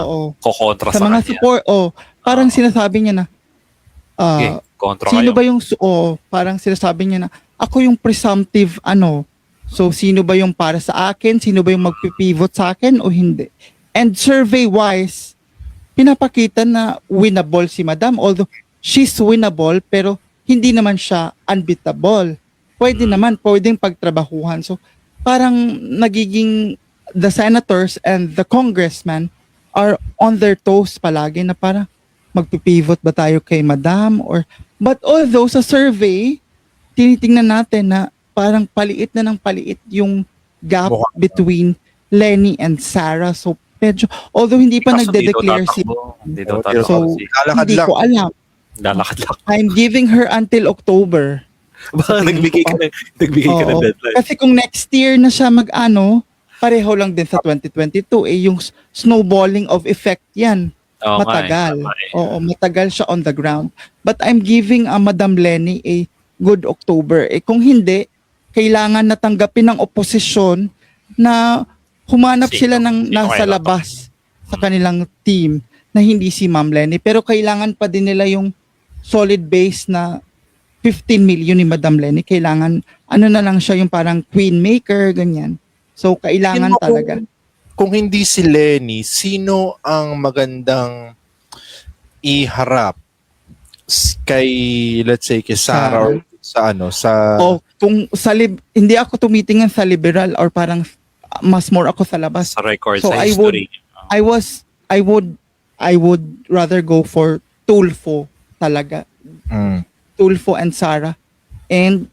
Oo. kokontra Sa sa mga kanya. support, parang sinasabi niya na, Okay, kontra sino kayo. ba yung, parang sinasabi niya na, ako yung presumptive, so sino ba yung para sa akin, sino ba yung magpipivot sa akin o hindi. And survey-wise, pinapakita na winnable si Madam, although she's winnable, pero hindi naman siya unbeatable. Pwedeng pagtrabahuhan. So, parang nagiging the senators and the congressmen are on their toes palagi na parang magpipivot ba tayo kay Madam but although sa survey tinitingnan natin na parang paliit na ng paliit yung gap Mukha. between Lenny and Sarah, so medyo although hindi pa Kaso nagde-declare si Hindi daw So, tatakbo. so lalakad hindi lang. ko alam. Lalakad lang. I'm giving her until October. Baka nagbigay ka ng Oo. deadline. Kasi kung next year na siya pareho lang din sa 2022 yung snowballing of effect yan. Oo nga eh, Matagal. tama eh. Oo, matagal siya on the ground. But I'm giving Madam Lenny a good October. Kung hindi, kailangan natanggapin ng oposisyon na humanap Sino? sila ng Sino nasa kaya labas sa kanilang team na hindi si Ma'am Lenny. Pero kailangan pa din nila yung solid base na 15 million ni Madam Lenny. Kailangan, na lang siya yung parang queen maker, ganyan. So, kailangan Sino talaga. Kung hindi si Lenny, sino ang magandang iharap kay, let's say, kay Sarah or sa Kung hindi ako tumitingin sa liberal or parang mas more ako sa labas. Sa record, So, sa I history. I would rather go for Tulfo talaga. Tulfo and Sarah. And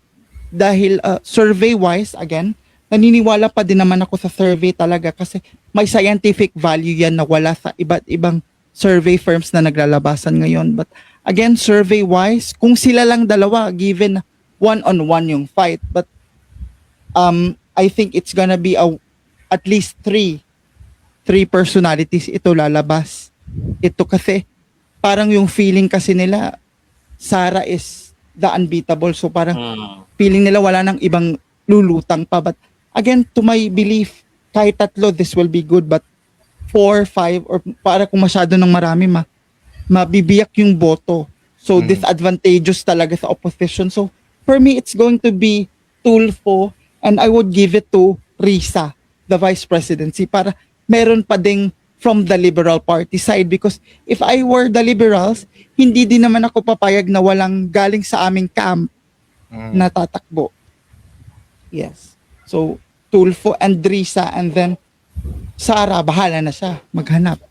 dahil survey-wise, again, naniniwala pa din naman ako sa survey talaga kasi may scientific value yan na wala sa iba't ibang survey firms na naglalabasan ngayon. But again, survey-wise, kung sila lang dalawa, given one-on-one yung fight. But I think it's gonna be at least three personalities ito lalabas. Ito kasi parang yung feeling kasi nila, Sara is the unbeatable. So parang feeling nila wala nang ibang lulutang pa. But again, to my belief, kahit 3, this will be good. But 4, 5, or para kung masyado ng marami, mabibiyak yung boto. So disadvantageous talaga sa opposition. So for me, it's going to be Tulfo, and I would give it to Risa, the vice presidency, para meron pa ding from the Liberal Party side. Because if I were the Liberals, hindi din naman ako papayag na walang galing sa aming camp na tatakbo. Yes. So, Tulfo and Risa, and then Sara, bahala na siya maghanap.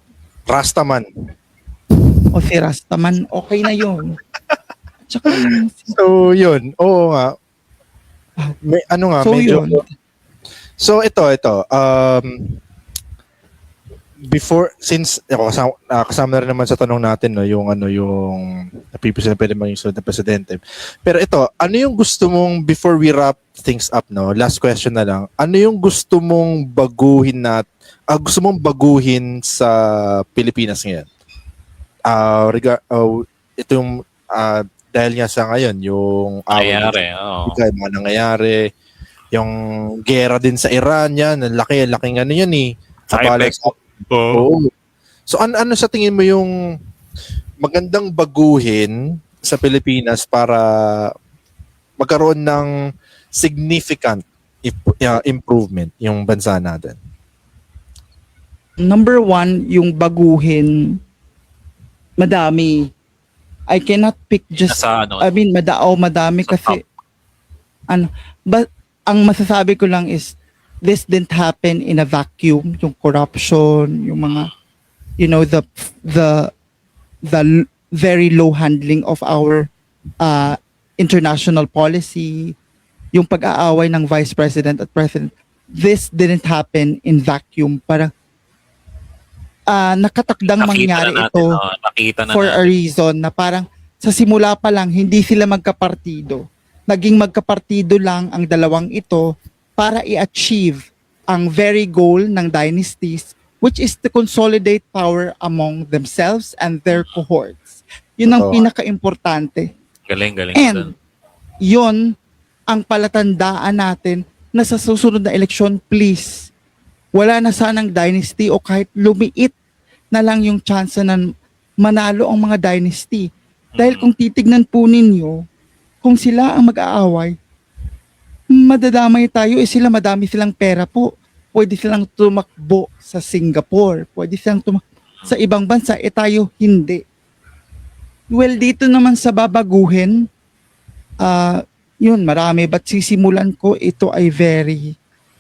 Rastaman. O si Rastaman, okay na yun. Tsaka, So, yun. Oo nga. May, ano nga, so medyo... yun. So, ito. Before, since kasama na rin naman sa tanong natin, no, yung napipisil na pwede maging sunod na presidente. Pero ito, ano yung gusto mong, before we wrap things up, no, last question na lang, ano yung gusto mong baguhin sa Pilipinas ngayon? Ito yung, dahil nga sa ngayon, yung Nangyayari, mga nangyayari, yung gera din sa Iran, yan, ang laking ano yan eh. Side-effect. Oo. So ano sa tingin mo yung magandang baguhin sa Pilipinas para magkaroon ng significant improvement yung bansa natin? Number 1, yung baguhin, madami. I cannot pick just, Nasa ano? I mean, madami Sa kasi, but ang masasabi ko lang is, this didn't happen in a vacuum. Yung corruption, yung mga, the very low handling of our international policy, yung pag-aaway ng vice president at president, this didn't happen in vacuum. Parang nakatakdang mangyari ito for a reason, na parang sa simula pa lang hindi sila magkapartido. Naging magkapartido lang ang dalawang ito para i-achieve ang very goal ng dynasties, which is to consolidate power among themselves and their cohorts. Yun ang pinaka-importante. Galing. And yun ang palatandaan natin na sa susunod na eleksyon, please, wala na sanang dynasty o kahit lumiit na lang yung chance na manalo ang mga dynasty. Dahil kung titignan po ninyo, kung sila ang mag-aaway, madadamay tayo, sila madami silang pera po. Pwede silang tumakbo sa Singapore. Pwede silang tumakbo sa ibang bansa. Tayo hindi. Well, dito naman sa babaguhin, yun, marami. But sisimulan ko, ito ay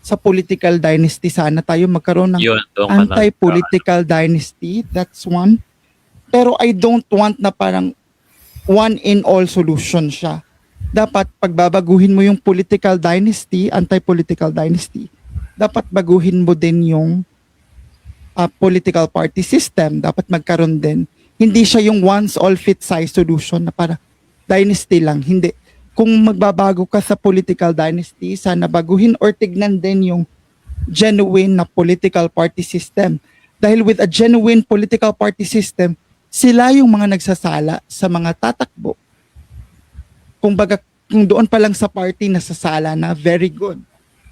sa political dynasty. Sana tayo magkaroon ng anti-political dynasty. That's one. Pero I don't want na parang one-in-all solution siya. Dapat pagbabaguhin mo yung political dynasty, anti-political dynasty, dapat baguhin mo din yung political party system. Dapat magkaroon din. Hindi siya yung once-all-fit-size solution na para dynasty lang. Hindi. Kung magbabago ka sa political dynasty, sana baguhin or tignan din yung genuine na political party system. Dahil with a genuine political party system, sila yung mga nagsasala sa mga tatakbo. Kung doon pa lang sa party nasasala na, very good.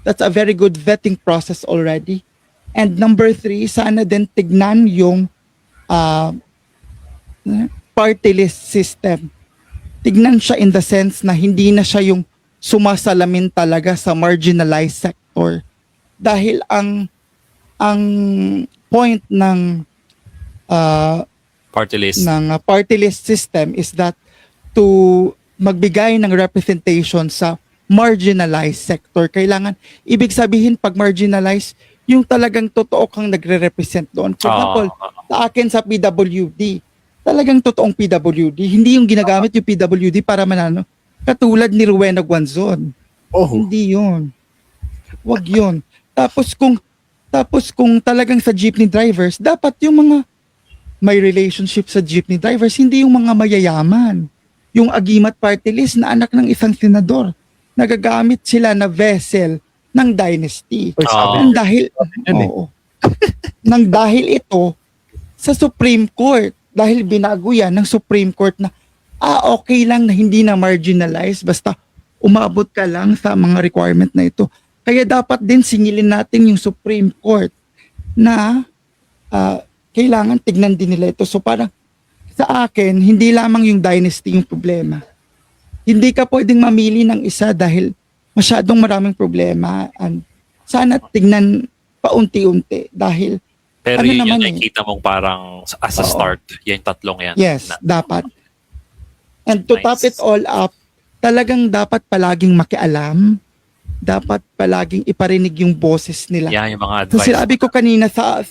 That's a very good vetting process already. And number 3, sana din tignan yung party list system. Tignan siya in the sense na hindi na siya yung sumasalamin talaga sa marginalized sector. Dahil ang point ng party list system is that to magbigay ng representation sa marginalized sector. Kailangan, ibig sabihin pag marginalized, yung talagang totoo kang nagre-represent doon. For example, sa akin sa PWD, talagang totoong PWD. Hindi yung ginagamit yung PWD para manano. Katulad ni Rowena Guanzon. Hindi yun. Wag yun. Tapos kung talagang sa jeepney drivers, dapat yung mga may relationship sa jeepney drivers, hindi yung mga mayayaman. Yung agimat party list na anak ng isang senador. Nagagamit sila na vessel ng dynasty. Nang dahil ito sa Supreme Court, dahil binago yan ng Supreme Court na okay lang na hindi na marginalize basta umabot ka lang sa mga requirement na ito. Kaya dapat din singilin natin yung Supreme Court na kailangan tignan din nila ito. So parang sa akin, hindi lamang yung dynasty yung problema. Hindi ka pwedeng mamili ng isa dahil masyadong maraming problema. And sana tignan paunti-unti dahil Pero ano yun naman yung nakikita mong parang as a Oo. start, yung tatlong yan. yes, Na, dapat. And to Nice. top it all up, talagang dapat palaging makialam, dapat palaging iparinig yung boses nila. yan yung mga So advice. sinabi ko kanina sa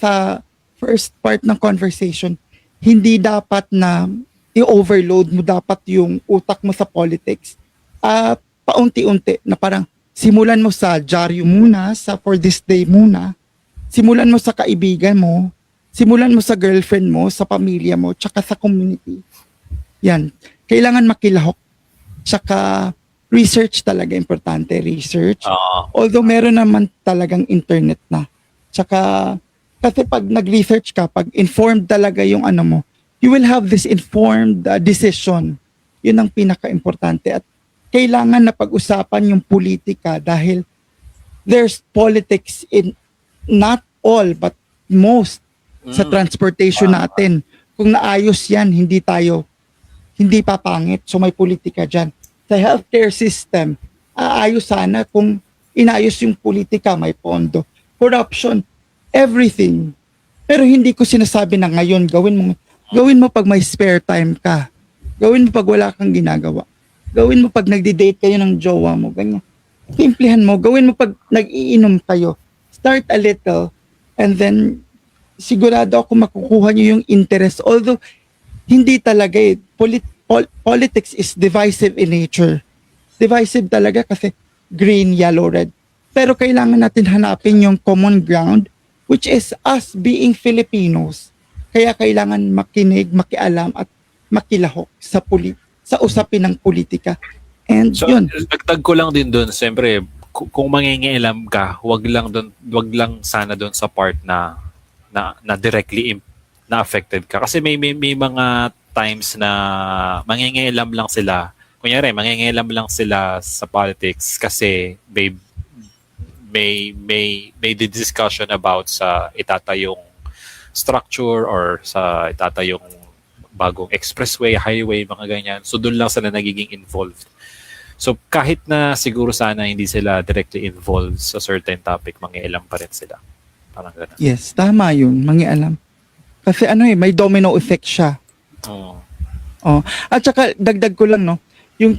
first part ng conversation, hindi dapat na i-overload mo dapat yung utak mo sa politics. Paunti-unti na parang simulan mo sa dyaryo muna, sa for this day muna, simulan mo sa kaibigan mo, simulan mo sa girlfriend mo, sa pamilya mo, tsaka sa community. Yan. Kailangan makilahok. Tsaka research talaga importante. Research. Oo. Although meron naman talagang internet na. Tsaka, kasi pag nag-research ka, pag informed talaga yung ano mo, you will have this informed decision. Yun ang pinaka-importante. At kailangan na pag-usapan yung politika dahil there's politics in not all but most sa transportation natin. Kung naayos yan, hindi papangit. So may politika dyan. Sa healthcare system, aayos sana kung inayos yung politika, may pondo. Corruption, everything. Pero hindi ko sinasabi na ngayon, gawin mo pag may spare time ka. Gawin mo pag wala kang ginagawa. Gawin mo pag nagdi-date kayo ng jowa mo. Ganyan. Simplihan mo. Gawin mo pag nag-iinom kayo. Start a little and then sigurado ako makukuha nyo yung interest. Although, hindi talaga eh. Politics is divisive in nature. Divisive talaga kasi green, yellow, red. Pero kailangan natin hanapin yung common ground which is us being Filipinos. Kaya kailangan makinig, makialam at makilahok sa usapin ng politika. And So, yun. dagdag ko lang din doon, siyempre, kung mangingialam ka, wag lang sana doon sa part na directly na affected ka. Kasi may mga times na mangingialam lang sila. Kunyari, mangingialam lang sila sa politics kasi may discussion about sa itatayong structure or sa itatayong bagong expressway, highway, mga ganyan. So doon lang sila nagiging involved. So kahit na siguro sana hindi sila directly involved sa certain topic, mangialam pa rin sila. Parang gano'n. Yes, tama yun, mangialam. Kasi may domino effect siya. Oo. Oh. At saka dagdag ko lang yung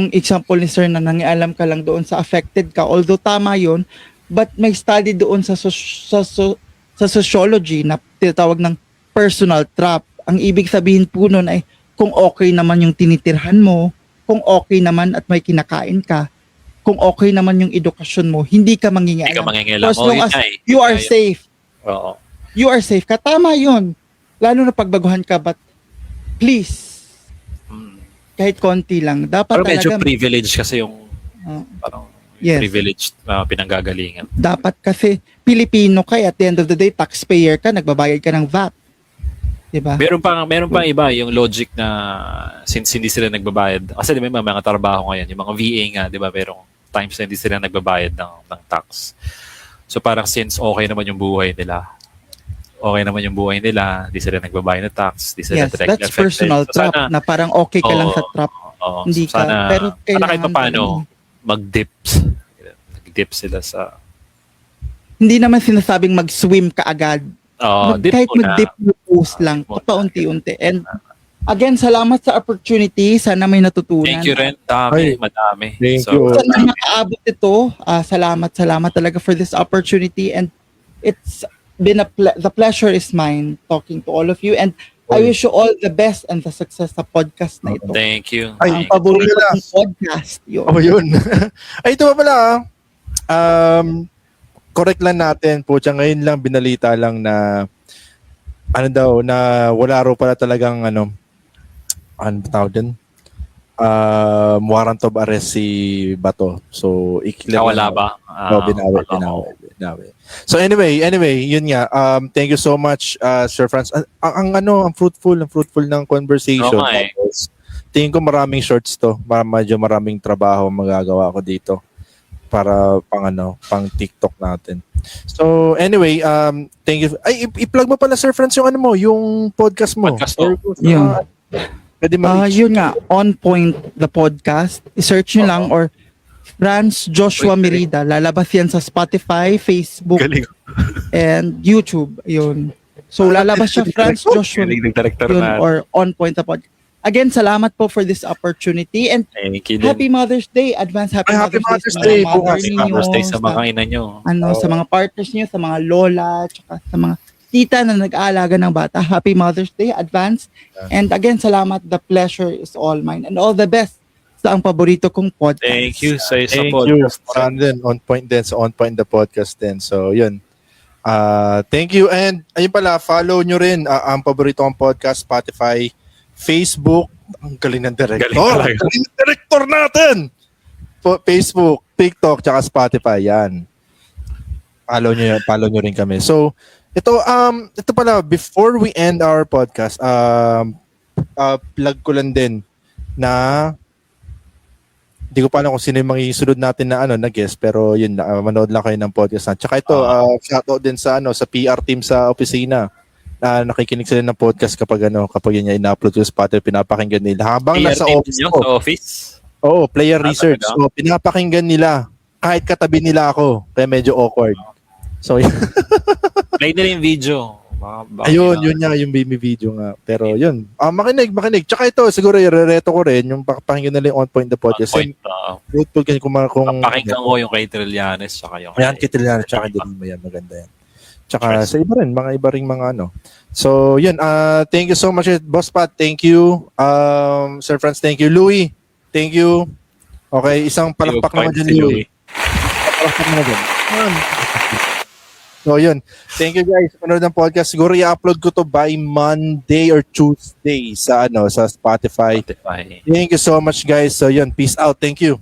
example ni Sir na nangialam ka lang doon sa affected ka, although tama yun, but may study doon sa sociology na tinatawag ng personal trap. Ang ibig sabihin po nun ay kung okay naman yung tinitirhan mo, kung okay naman at may kinakain ka, kung okay naman yung edukasyon mo, hindi ka mangingialam. Hindi ka mangingialam. For as long as you are safe. Oo. You are safe. Katama yun. Lalo na pagbaguhan ka, but please, Mm. kahit konti lang, dapat Pero medyo talaga, privilege kasi yung Oh. parang Yes. privileged pinanggagalingan. dapat kasi Pilipino ka, at the end of the day, taxpayer ka, nagbabayad ka ng VAT. Diba? Meron pa iba yung logic na since hindi sila nagbabayad. Kasi may mga trabaho ngayon, yung mga VA nga, 'di ba? Merong times na hindi sila nagbabayad ng tax. So parang since okay naman yung buhay nila, hindi sila nagbabayad ng tax, hindi sila Yes, directly that's affected. personal So trap sana, na parang okay ka lang Oo, sa trap. oo. Hindi So ka, sana, pero sana kahit kailangan paano mag-dips. Nag-dip sila sa hindi naman sinasabing mag-swim ka agad. dip Kahit muna. mag-dip post lang, Dip muna. paunti-unti. And again, salamat sa opportunity. Sana may natutunan. Thank you, Ren. Ay, Madami. thank So, you. Sana nakaabot ito. Salamat talaga for this opportunity. And it's been the pleasure is mine talking to all of you. And I wish you all the best and the success sa podcast na ito. Thank you. Ay, Ang paborito wala. kong podcast. Yun. Oh, yun. Ay, ito pa pala. Correct lang natin po. Ngayon lang binalita lang na na wala raw pala talagang ano tawag din? warrant of arrest si Bato. So, i-clear Wala na- ba? Oh, binawi. So anyway, yun nga. Thank you so much, Sir Franz. Ang fruitful ng conversation. Oo nga eh. Tapos, tingin ko maraming shorts to. Medyo maraming trabaho magagawa ko dito para pang TikTok natin. So anyway, thank you. Ay, i-plug mo pala, Sir Franz, yung podcast mo. Podcast ko. Yun. Pwede ma-reach. Yun nga, On Point the podcast. I-search nyo lang or Franz Joshua Merida. Lalabas yan sa Spotify, Facebook, Galing. and YouTube. Yun. So lalabas siya Franz Joshua Galing ng director yun, na. or On Point the podcast. Again, salamat po for this opportunity and Thank you din. Happy Mother's Day. Advance Happy Happy Mother's Mother's Day Day sa mga bukas. mother Happy ninyo, Mother's Day sa sa- mga ina nyo. sa mga partners niyo, sa mga lola, tsaka sa mga tita na nag-aalaga ng bata. Happy Mother's Day, advance. And again, salamat. The pleasure is all mine. And all the best sa ang paborito kong podcast. Thank you sa Thank support. you. Saan din, on point din. So, on point the podcast din. So, yun. Thank you. And, ayun pala, follow nyo rin ang paborito kong podcast, Spotify, Facebook. Ang galing ng director. Galing talaga. Ang galing ng director natin! Facebook, TikTok, tsaka Spotify. Yan. Follow nyo rin kami. So, ito pala, before we end our podcast, plug ko lang din na hindi ko pa alam kung sino yung sunod natin na guest, pero yun, manood lang kayo ng podcast na. Tsaka ito, shoutout din sa PR team sa opisina. Nakikinig sila ng podcast kapag yun yung ina-upload ko sa Spotify, pinapakinggan nila. Habang PR nasa team office nyo ko. sa office. Oo, player research. talaga? So, pinapakinggan nila. Kahit katabi nila ako. Kaya medyo awkward. So, Play nila yung video. ayun, yun nga, yung baby video nga. Pero yun, makinig. Tsaka ito, siguro i-reto ko rin, yung pakinggan nila yung On Point the Podcast. Point. Fruitful kasi kung Pakinggan ko yung kay Trillanes saka yung Ayan, Kitilyan, tsaka din mo yan, maganda yan. Tsaka sa iba rin, mga iba ring mga So, yun, thank you so much, Boss Pat, thank you. Sir Franz, thank you. Louie, thank you. Okay, isang palakpak naman dyan, Louie. Palakpak naman dyan. So, yun. Thank you, guys. Panood ng podcast. Siguro i-upload ko to by Monday or Tuesday sa Spotify. Spotify. Thank you so much, guys. So, yun. Peace out. Thank you.